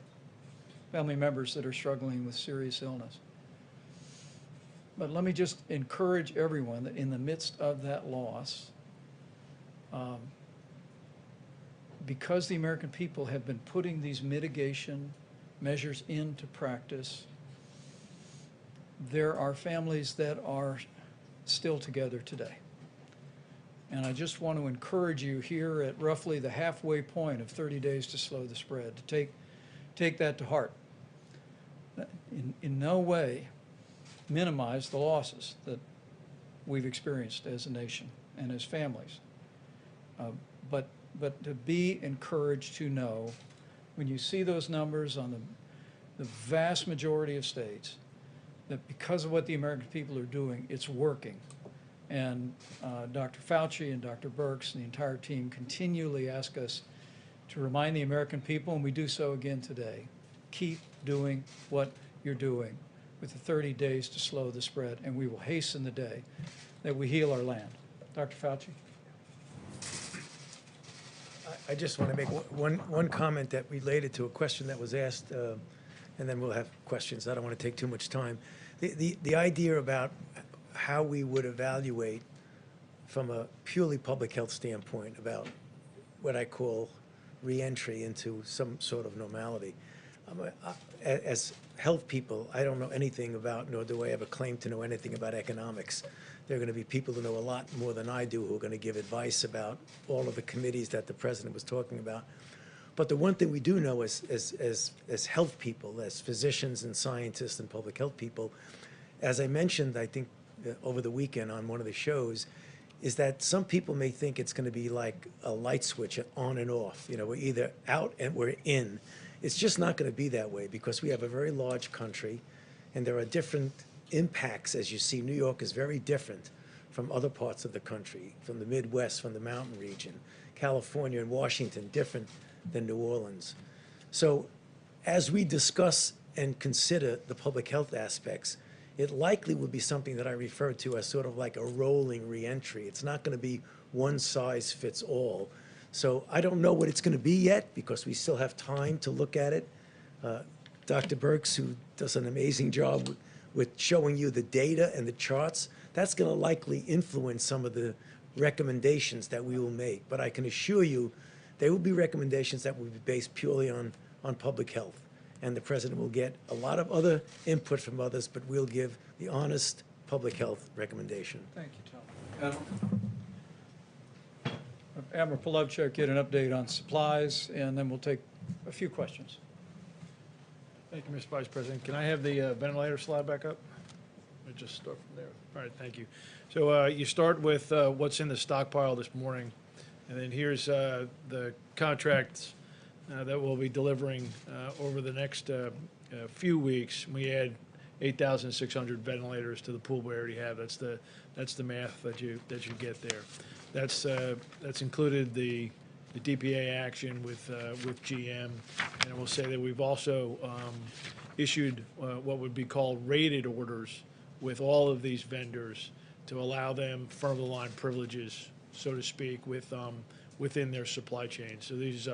family members that are struggling with serious illness. But let me just encourage everyone that in the midst of that loss, because the American people have been putting these mitigation measures into practice, there are families that are still together today. And I just want to encourage you here at roughly the halfway point of 30 days to slow the spread to take that to heart. In no way minimize the losses that we've experienced as a nation and as families. But to be encouraged to know, when you see those numbers on the vast majority of states, that because of what the American people are doing, it's working. And Dr. Fauci and Dr. Birx and the entire team continually ask us to remind the American people, and we do so again today, keep doing what you're doing with the 30 days to slow the spread, and we will hasten the day that we heal our land. Dr. Fauci? I just want to make one comment that related to a question that was asked, and then we'll have questions. I don't want to take too much time. The idea about how we would evaluate from a purely public health standpoint about what I call reentry into some sort of normality. As health people, I don't know anything about, nor do I have a claim to know anything about economics. There are going to be people who know a lot more than I do who are going to give advice about all of the committees that the president was talking about. But the one thing we do know as health people, as physicians and scientists and public health people, as I mentioned, I think over the weekend on one of the shows, is that some people may think it's going to be like a light switch, on and off. You know, we're either out and we're in. It's just not going to be that way because we have a very large country and there are different impacts. As you see, New York is very different from other parts of the country, from the Midwest, from the mountain region. California and Washington, different than New Orleans. So as we discuss and consider the public health aspects, it likely will be something that I refer to as sort of like a rolling reentry. It's not going to be one size fits all. So I don't know what it's going to be yet because we still have time to look at it. Dr. Birx, who does an amazing job with showing you the data and the charts, that's going to likely influence some of the recommendations that we will make. But I can assure you they will be recommendations that will be based purely on public health. And the president will get a lot of other input from others, but we'll give the honest public health recommendation. Thank you, Tom. Admiral Polovchuk, get an update on supplies, and then we'll take a few questions. Thank you, Mr. Vice President. Can I have the ventilator slide back up? Let me just start from there. All right, thank you. So you start with what's in the stockpile this morning, and then here's the contracts that we'll be delivering over the next few weeks. We add 8,600 ventilators to the pool we already have. That's the math that you get there. That's included the DPA action with GM, and I will say that we've also issued what would be called rated orders with all of these vendors to allow them firm-of-the-line privileges, so to speak, within their supply chain. So these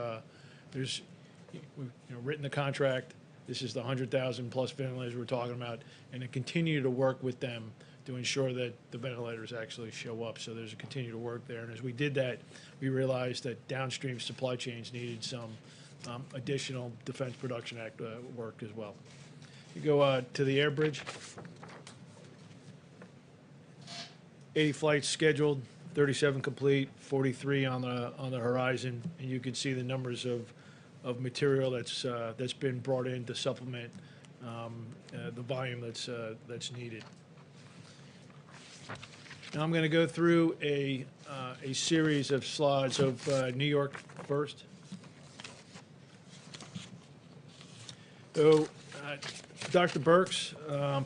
we've written the contract. This is the 100,000 plus ventilators we're talking about, and to continue to work with them to ensure that the ventilators actually show up. So there's a continue to work there. And as we did that, we realized that downstream supply chains needed some additional Defense Production Act work as well. You go to the air bridge. 80 flights scheduled, 37 complete, 43 on the horizon, and you can see the numbers of material that's been brought in to supplement the volume that's needed. Now I'm going to go through a series of slides of New York first. So Dr. Birx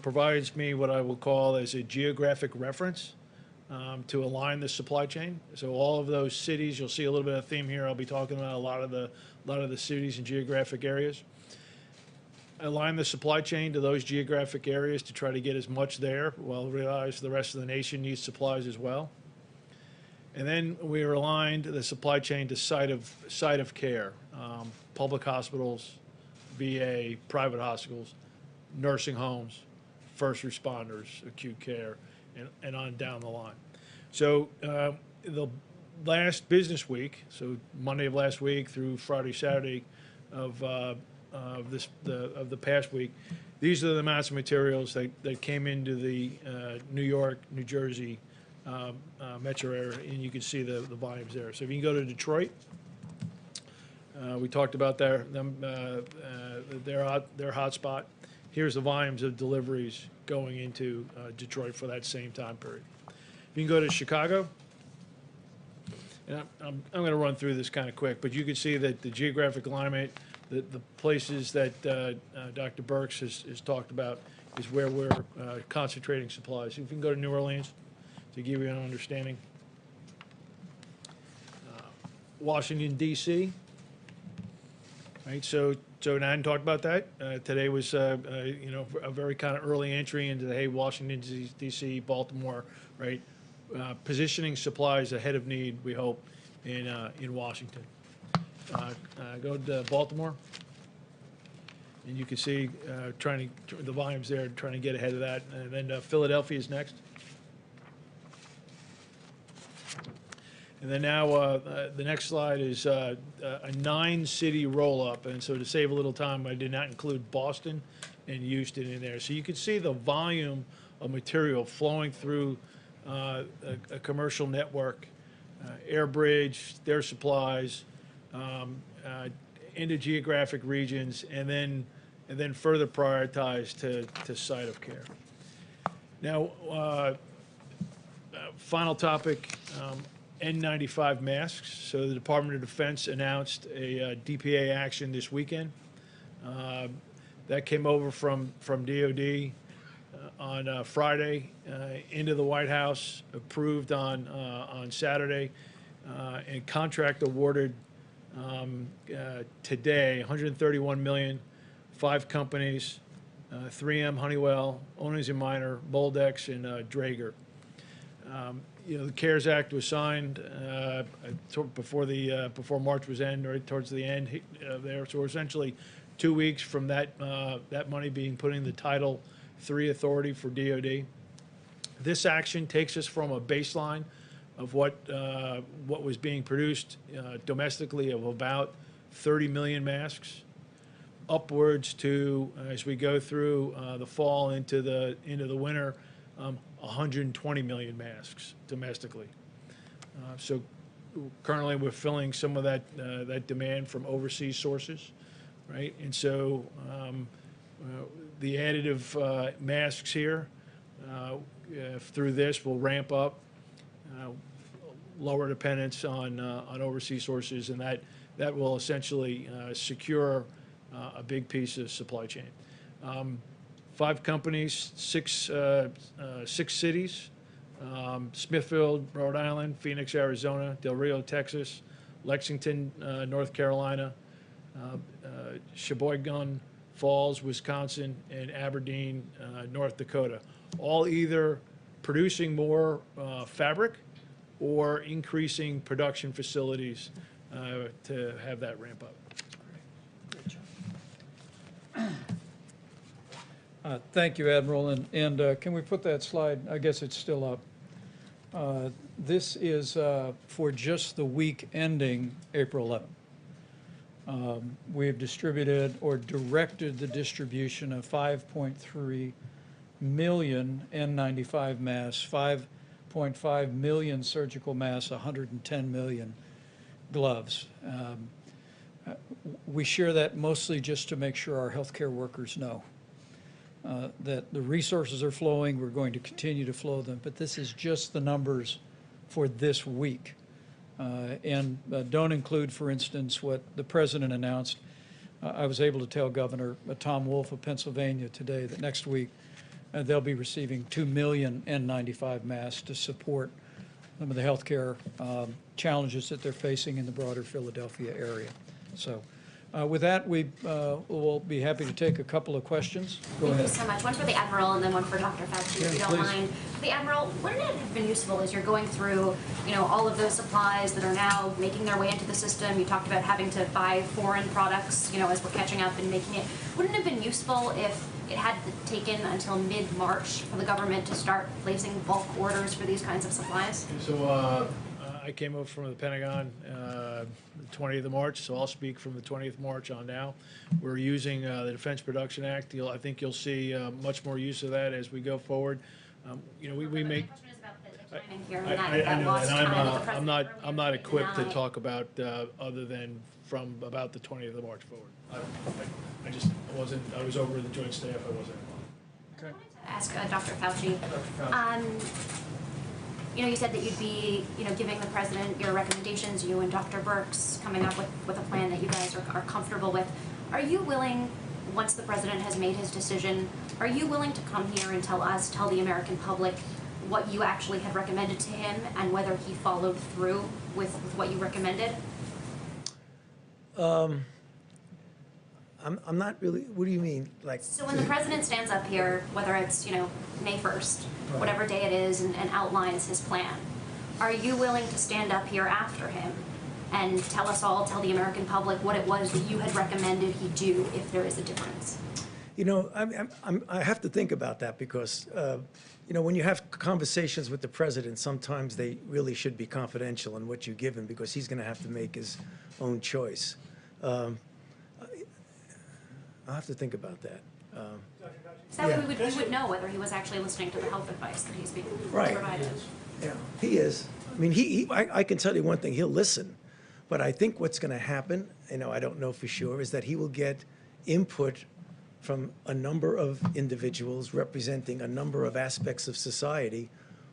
provides me what I will call as a geographic reference to align the supply chain. So all of those cities, you'll see a little bit of theme here. I'll be talking about a lot of the cities and geographic areas. Align the supply chain to those geographic areas to try to get as much there, while realize the rest of the nation needs supplies as well. And then we aligned the supply chain to site of care, public hospitals, VA, private hospitals, nursing homes, first responders, acute care, and on down the line. So the last business week, so Monday of last week through Friday, Saturday of the past week, these are the amounts of materials that came into the New York, New Jersey metro area, and you can see the volumes there. So if you can go to Detroit, we talked about their hotspot. Here's the volumes of deliveries going into Detroit for that same time period. If you can go to Chicago, and I'm going to run through this kind of quick, but you can see that the geographic alignment, the places that Dr. Burks has talked about is where we're concentrating supplies. If you can go to New Orleans to give you an understanding. Washington, D.C. Right, so I hadn't talked about that. Today was, a very kind of early entry into the, hey, Washington, D.C., Baltimore, right? Positioning supplies ahead of need, we hope, in Washington. Go to Baltimore, and you can see the volumes there, trying to get ahead of that. And then Philadelphia is next. And then now the next slide is a 9-city roll-up. And so to save a little time, I did not include Boston and Houston in there. So you can see the volume of material flowing through a commercial network, air bridge, their supplies, into geographic regions, and then further prioritized to site of care. Now, final topic, N95 masks. So the Department of Defense announced a DPA action this weekend. That came over from DOD on Friday into the White House, approved on Saturday, and contract awarded today, $131 million, 5 companies, 3M, Honeywell, Owens & Minor, Boldex, and Draeger. The CARES Act was signed before March was end, right towards the end there. So we're essentially 2 weeks from that money being put in the Title III authority for DoD. This action takes us from a baseline of what was being produced domestically of about 30 million masks, upwards to, as we go through the fall into the winter, 120 million masks domestically. So currently we're filling some of that demand from overseas sources, right? And so the additive masks here through this will ramp up, lower dependence on overseas sources, and that will essentially secure a big piece of supply chain. 5 companies, 6 cities, Smithfield, Rhode Island, Phoenix, Arizona, Del Rio, Texas, Lexington, North Carolina, Sheboygan Falls, Wisconsin, and Aberdeen, North Dakota, all either producing more fabric or increasing production facilities to have that ramp up. Thank you, Admiral. And can we put that slide? I guess it's still up. This is for just the week ending April 11th. We have distributed or directed the distribution of 5.3 million N95 masks, 5.5 million surgical masks, 110 million gloves. We share that mostly just to make sure our healthcare workers know that the resources are flowing. We're going to continue to flow them, but this is just the numbers for this week. And don't include, for instance, what the President announced. I was able to tell Governor Tom Wolf of Pennsylvania today that next week they'll be receiving 2 million N95 masks to support some of the healthcare challenges that they're facing in the broader Philadelphia area. So with that, we will be happy to take a couple of questions. Go ahead. Thank you so much. One for the Admiral and then one for Dr. Fauci, if you don't please. mind. The Admiral, wouldn't it have been useful as you're going through, all of those supplies that are now making their way into the system? You talked about having to buy foreign products, as we're catching up and making it. Wouldn't it have been useful if it had taken until mid-March for the government to start placing bulk orders for these kinds of supplies? So I came over from the Pentagon the 20th of March, so I'll speak from the 20th of March on now. We're using the Defense Production Act. I think you'll see much more use of that as we go forward. We make. The question is about the timing here, and I that know lost that. time that the I'm president I'm not equipped to denied. talk about, other than from about the 20th of March forward. I was over the joint staff, I wasn't involved. Okay. Ask Dr. Fauci. You said that you'd be, giving the president your recommendations, you and Dr. Birx coming up with a plan that you guys are comfortable with. Are you willing, once the president has made his decision, are you willing to come here and tell the American public what you actually had recommended to him and whether he followed through with what you recommended? I'm not really, what do you mean? So when the president stands up here, whether it's, May 1st, whatever day it is, and outlines his plan, are you willing to stand up here after him and tell the American public what it was that you had recommended he do if there is a difference? I have to think about that because, when you have conversations with the president, sometimes they really should be confidential in what you give him because he's going to have to make his own choice. I'll have to think about that. So that way we would know whether he was actually listening to the health advice that he's being provided. Yeah, he is. I mean, I can tell you one thing, he'll listen. But I think what's going to happen, I don't know for sure, is that he will get input from a number of individuals representing a number of aspects of society.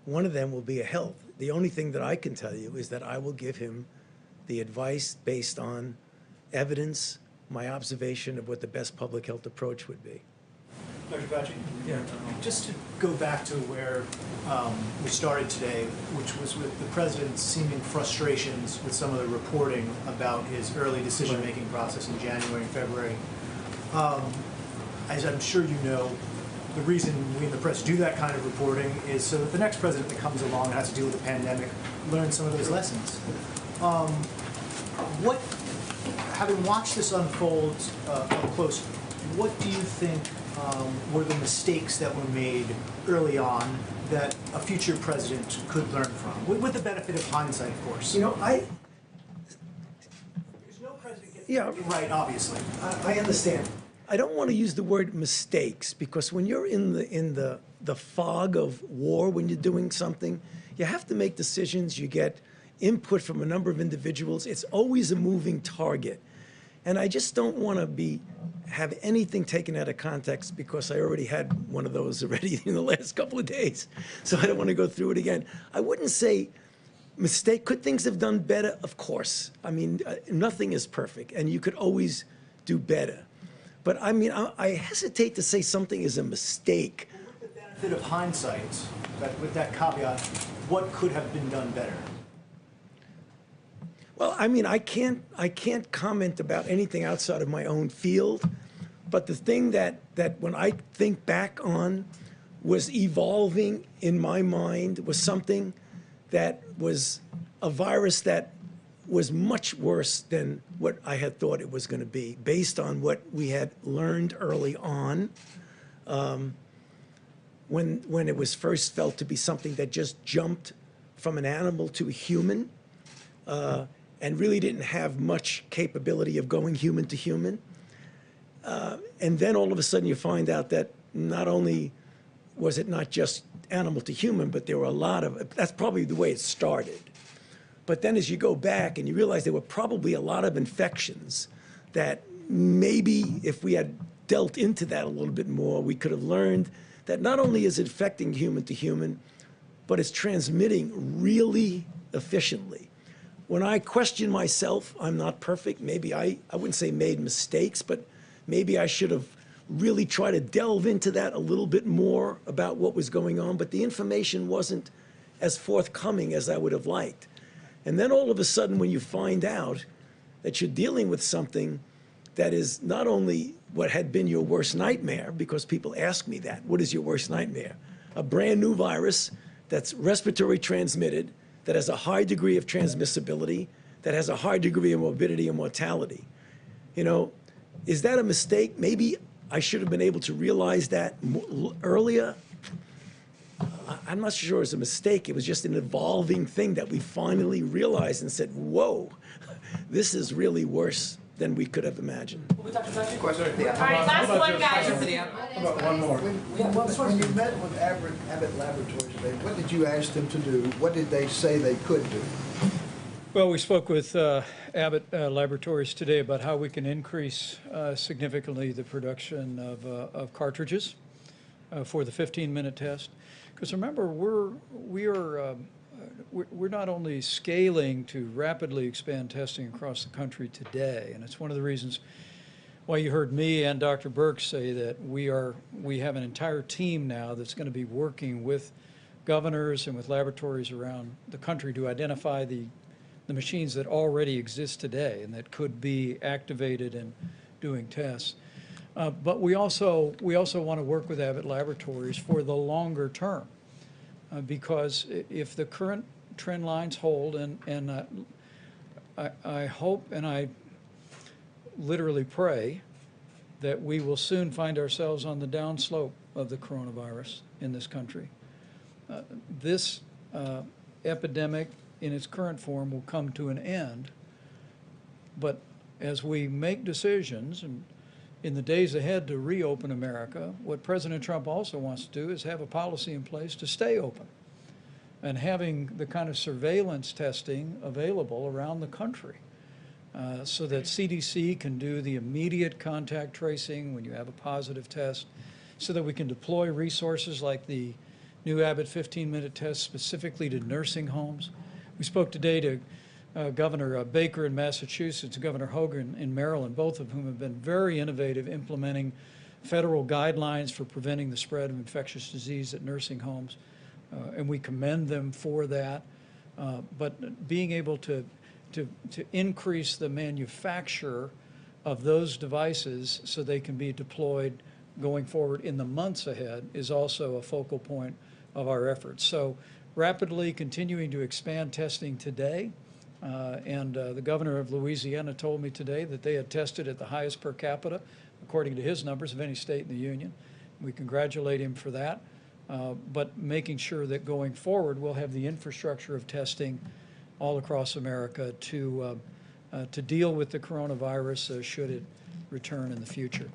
One of them will be a health. The only thing that I can tell you is that I will give him the advice based on evidence, my observation of what the best public health approach would be. Dr. Fauci? Yeah. Just to go back to where we started today, which was with the president's seeming frustrations with some of the reporting about his early decision-making process in January and February. As I'm sure you know, the reason we in the press do that kind of reporting is so that the next president that comes along and has to deal with the pandemic learns some of those lessons. Having watched this unfold up close, what do you think were the mistakes that were made early on that a future president could learn from, with the benefit of hindsight, of course? There's no president gets it right, obviously. I understand. I don't want to use the word mistakes because when you're in the fog of war, when you're doing something, you have to make decisions. You get input from a number of individuals. It's always a moving target. And I just don't want to have anything taken out of context because I already had one of those already in the last couple of days. So I don't want to go through it again. I wouldn't say mistake. Could things have done better? Of course. I mean, nothing is perfect, and you could always do better. But I mean, I hesitate to say something is a mistake. With the benefit of hindsight, with that caveat, what could have been done better? Well, I mean, I can't comment about anything outside of my own field, but the thing that when I think back on was evolving in my mind was something that was a virus that was much worse than what I had thought it was going to be, based on what we had learned early on, when it was first felt to be something that just jumped from an animal to a human. And really didn't have much capability of going human to human. And then all of a sudden you find out that not only was it not just animal to human, but there were a lot of, that's probably the way it started. But then as you go back and you realize there were probably a lot of infections that maybe if we had dealt into that a little bit more, we could have learned that not only is it affecting human to human, but it's transmitting really efficiently. When I question myself, I'm not perfect. Maybe I wouldn't say made mistakes, but maybe I should have really tried to delve into that a little bit more about what was going on, but the information wasn't as forthcoming as I would have liked. And then all of a sudden, when you find out that you're dealing with something that is not only what had been your worst nightmare, because people ask me that, what is your worst nightmare? A brand new virus that's respiratory transmitted, that has a high degree of transmissibility, that has a high degree of morbidity and mortality. Is that a mistake? Maybe I should have been able to realize that earlier. I'm not sure it's a mistake. It was just an evolving thing that we finally realized and said, whoa, this is really worse than we could have imagined. Question for the All right, last one, guys. Question for the app. How about one more? When you met with Abbott Laboratories today, what did you ask them to do? What did they say they could do? Well, we spoke with Abbott Laboratories today about how we can increase significantly the production of cartridges for the 15-minute test. Because remember, we're not only scaling to rapidly expand testing across the country today, and it's one of the reasons why you heard me and Dr. Burke say that we have an entire team now that's going to be working with governors and with laboratories around the country to identify the machines that already exist today and that could be activated and doing tests. But we also want to work with Abbott Laboratories for the longer term, because if the current trend lines hold, and I hope and I literally pray that we will soon find ourselves on the downslope of the coronavirus in this country. This epidemic in its current form will come to an end, but as we make decisions and in the days ahead to reopen America, what President Trump also wants to do is have a policy in place to stay open. And having the kind of surveillance testing available around the country so that CDC can do the immediate contact tracing when you have a positive test, so that we can deploy resources like the new Abbott 15-minute test specifically to nursing homes. We spoke today to Governor Baker in Massachusetts, Governor Hogan in Maryland, both of whom have been very innovative implementing federal guidelines for preventing the spread of infectious disease at nursing homes. And we commend them for that. But being able to increase the manufacture of those devices so they can be deployed going forward in the months ahead is also a focal point of our efforts. So rapidly continuing to expand testing today. The governor of Louisiana told me today that they had tested at the highest per capita, according to his numbers, of any state in the union. We congratulate him for that. But making sure that going forward we'll have the infrastructure of testing all across America to deal with the coronavirus should it return in the future.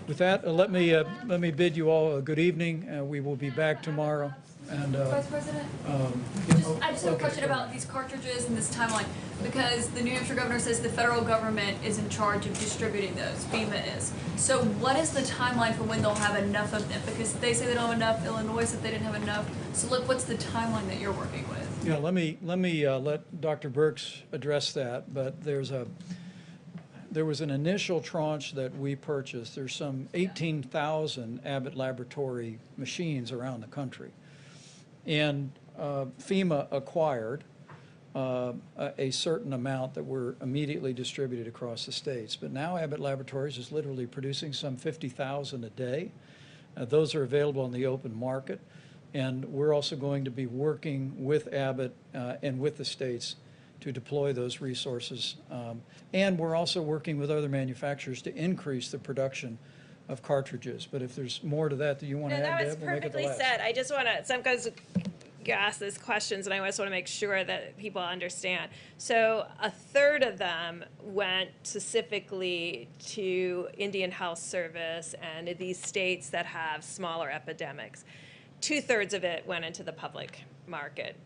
With that, let me bid you all a good evening. We will be back tomorrow. And, Vice President, I just have a question about these cartridges and this timeline, because the New Hampshire governor says the federal government is in charge of distributing those, FEMA is. So what is the timeline for when they'll have enough of them? Because they say they don't have enough, Illinois said they didn't have enough. So look, what's the timeline that you're working with? Yeah, let me let Dr. Burks address that, but there was an initial tranche that we purchased. There's some 18,000 Abbott Laboratory machines around the country. And FEMA acquired a certain amount that were immediately distributed across the states. But now Abbott Laboratories is literally producing some 50,000 a day. Those are available on the open market. And we're also going to be working with Abbott and with the states to deploy those resources. And we're also working with other manufacturers to increase the production of cartridges. But if there's more to that you want to add, that was Deb, we'll make it the perfectly last. said. I just want to, sometimes you ask these questions and I just want to make sure that people understand. So a third of them went specifically to Indian Health Service and these states that have smaller epidemics. 2/3 of it went into the public market,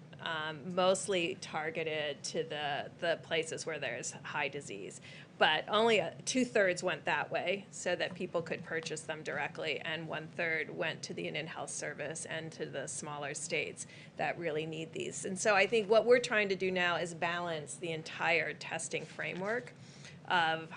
mostly targeted to the places where there's high disease. But only 2/3 went that way so that people could purchase them directly, and 1/3 went to the Indian Health Service and to the smaller states that really need these. And so I think what we're trying to do now is balance the entire testing framework of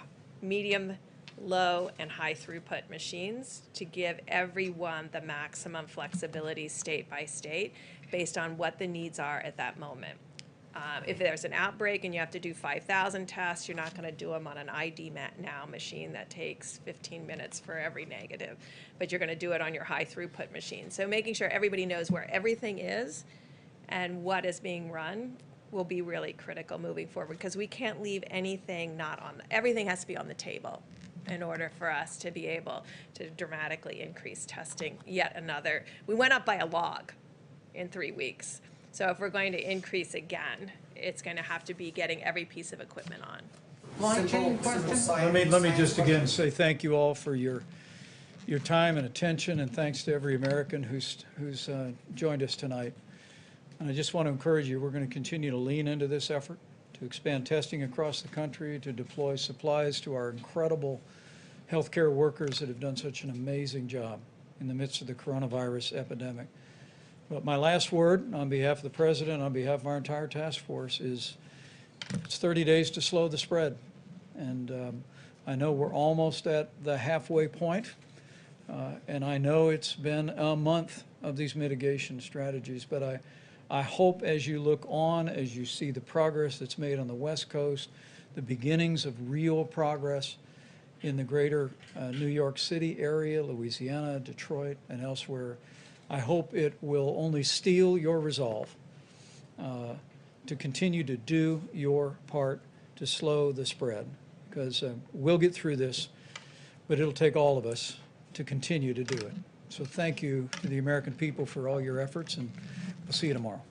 medium, low, and high throughput machines to give everyone the maximum flexibility state by state based on what the needs are at that moment. If there's an outbreak and you have to do 5,000 tests, you're not going to do them on an ID now machine that takes 15 minutes for every negative, but you're going to do it on your high throughput machine. So making sure everybody knows where everything is and what is being run will be really critical moving forward, because we can't leave anything not on, everything has to be on the table in order for us to be able to dramatically increase testing. Yet another, we went up by a log in 3 weeks. So if we're going to increase again, it's going to have to be getting every piece of equipment on. chain question? Let me just again say thank you all for your time and attention, and thanks to every American who's joined us tonight. And I just want to encourage you, we're going to continue to lean into this effort to expand testing across the country, to deploy supplies to our incredible healthcare workers that have done such an amazing job in the midst of the coronavirus epidemic. But my last word on behalf of the President, on behalf of our entire task force, is it's 30 days to slow the spread. And I know we're almost at the halfway point, and I know it's been a month of these mitigation strategies, but I hope as you look on, as you see the progress that's made on the West Coast, the beginnings of real progress in the greater New York City area, Louisiana, Detroit, and elsewhere, I hope it will only steel your resolve to continue to do your part to slow the spread, because we'll get through this, but it'll take all of us to continue to do it. So thank you to the American people for all your efforts, and we'll see you tomorrow.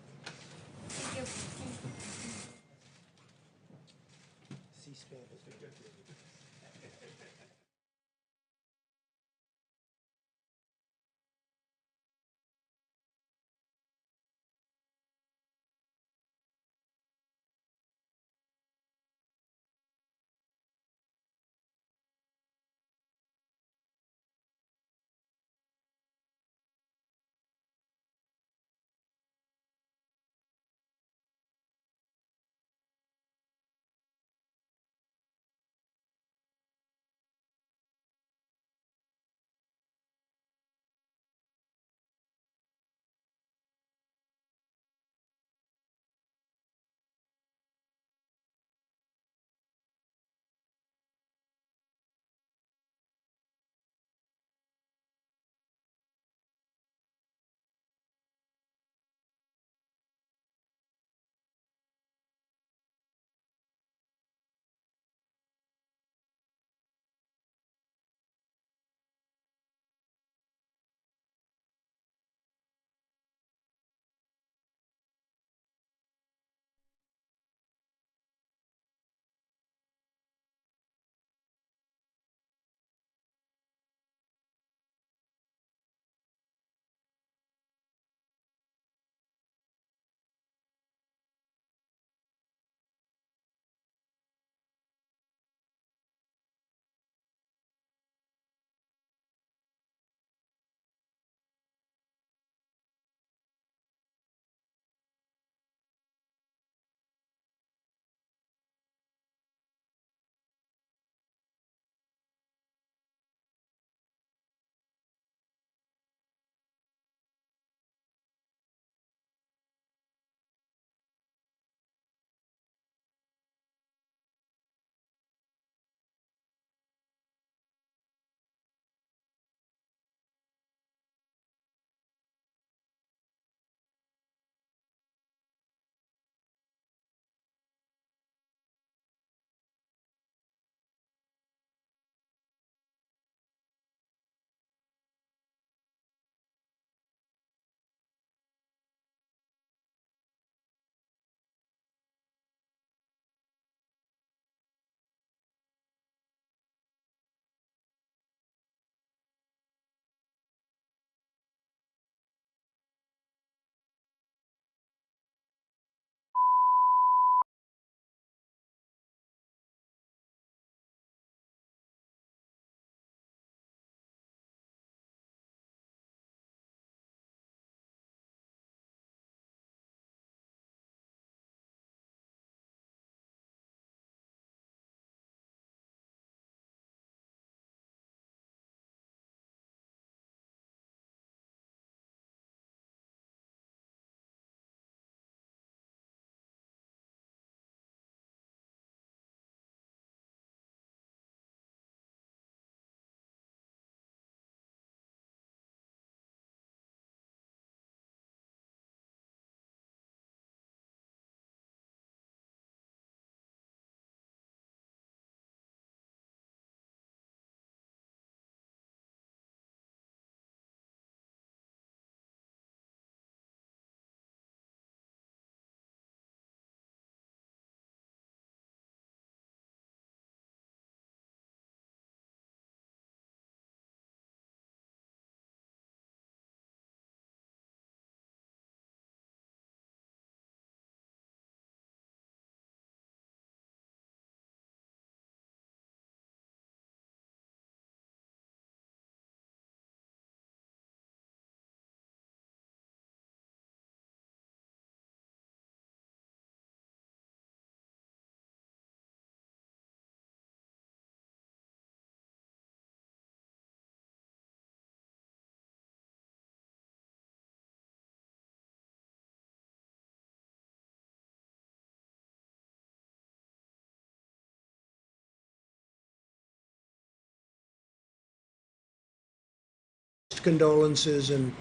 condolences, and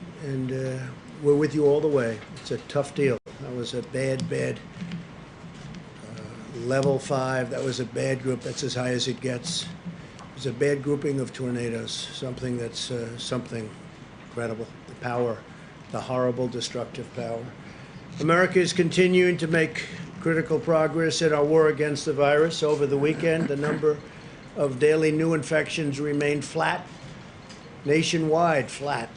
we're with you all the way. It's a tough deal. That was a bad level 5. That was a bad group. That's as high as it gets. It was a bad grouping of tornadoes. Something that's something incredible. The power, the horrible, destructive power. America is continuing to make critical progress in our war against the virus. Over the weekend, the number of daily new infections remained flat. Nationwide, flat.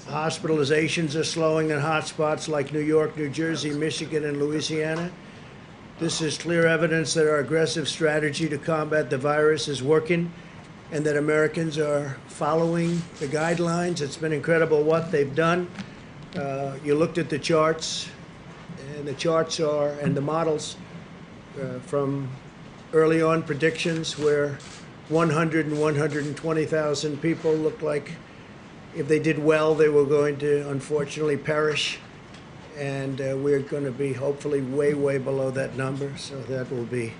Hospitalizations are slowing in hotspots like New York, New Jersey, Michigan, and Louisiana. This is clear evidence that our aggressive strategy to combat the virus is working and that Americans are following the guidelines. It's been incredible what they've done. You looked at the charts, and the charts are, and the models from early on predictions where 100 and 120,000 people looked like if they did well, they were going to unfortunately perish. And we're going to be hopefully way, way below that number. So that will be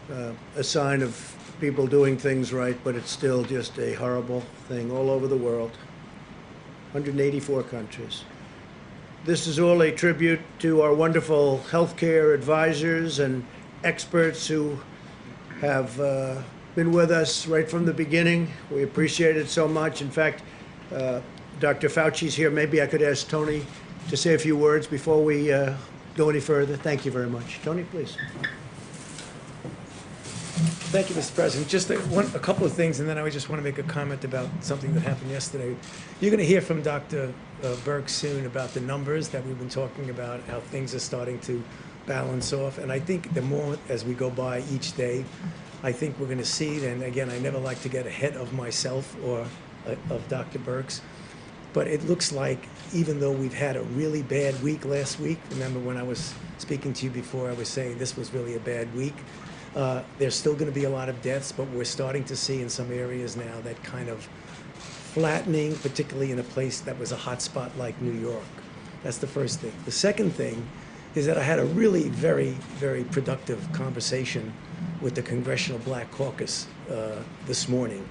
a sign of people doing things right, but it's still just a horrible thing all over the world. 184 countries. This is all a tribute to our wonderful healthcare advisors and experts who have been with us right from the beginning. We appreciate it so much. In fact, Dr. Fauci's here. Maybe I could ask Tony to say a few words before we go any further. Thank you very much. Tony, please. Thank you, Mr. President. Just a couple of things, and then I just want to make a comment about something that happened yesterday. You're going to hear from Dr. Birx soon about the numbers that we've been talking about, how things are starting to balance off. And I think the more as we go by each day, I think we're going to see, and again, I never like to get ahead of myself or of Dr. Birx, but it looks like even though we've had a really bad week last week, remember when I was speaking to you before, I was saying this was really a bad week. There's still going to be a lot of deaths, but we're starting to see in some areas now that kind of flattening, particularly in a place that was a hot spot like New York. That's the first thing. The second thing is that I had a really very, very productive conversation with the Congressional Black Caucus this morning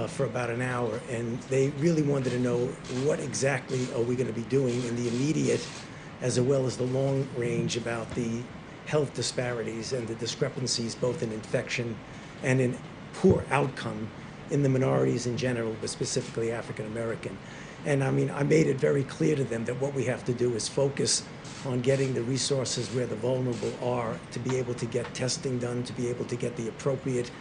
for about an hour, and they really wanted to know what exactly are we going to be doing in the immediate as well as the long range about the health disparities and the discrepancies both in infection and in poor outcome in the minorities in general, but specifically African American. And I mean, I made it very clear to them that what we have to do is focus on getting the resources where the vulnerable are to be able to get testing done, to be able to get the appropriate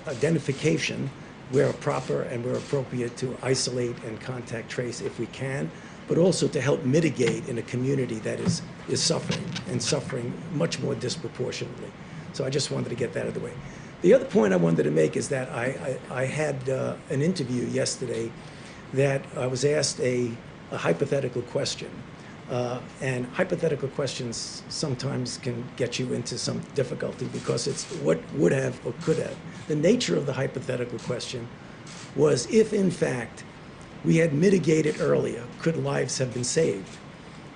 identification where proper and where appropriate to isolate and contact trace if we can, but also to help mitigate in a community that is suffering and suffering much more disproportionately. So I just wanted to get that out of the way. The other point I wanted to make is that I had an interview yesterday that I was asked a hypothetical question. And hypothetical questions sometimes can get you into some difficulty because it's what would have or could have. The nature of the hypothetical question was if, in fact, we had mitigated earlier, could lives have been saved?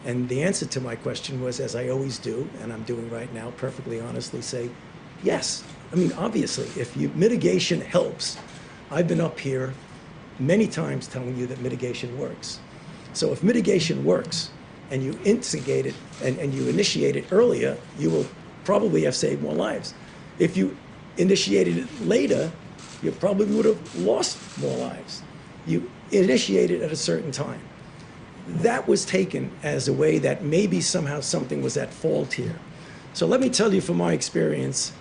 And the answer to my question was, as I always do, and I'm doing right now, perfectly honestly, say, yes. I mean, obviously, if mitigation helps, I've been up here many times telling you that mitigation works. So if mitigation works, and you instigate it and you initiate it earlier, you will probably have saved more lives. If you initiated it later, you probably would have lost more lives. You initiated at a certain time. That was taken as a way that maybe somehow something was at fault here. So let me tell you from my experience,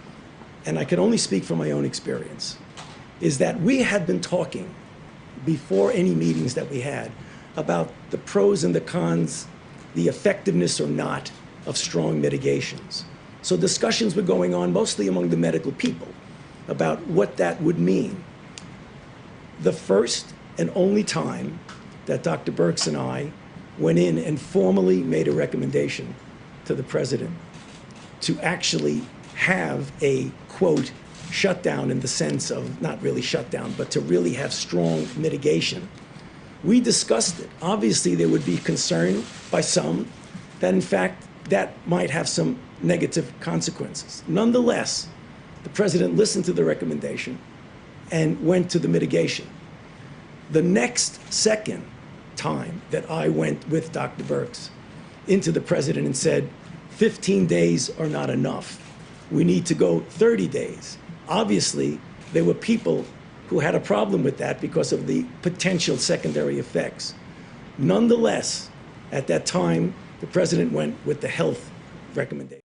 and I can only speak from my own experience, is that we had been talking before any meetings that we had about the pros and the cons, the effectiveness or not of strong mitigations. So discussions were going on mostly among the medical people about what that would mean. The first and only time that Dr. Birx and I went in and formally made a recommendation to the president to actually have a, quote, shutdown in the sense of not really shutdown, but to really have strong mitigation. We discussed it. Obviously, there would be concern by some that, in fact, that might have some negative consequences. The next second time that I went with Dr. Birx into the president and said, 15 days are not enough. We need to go 30 days. Obviously, there were people who had a problem with that because of the potential secondary effects. Nonetheless, at that time, the president went with the health recommendation.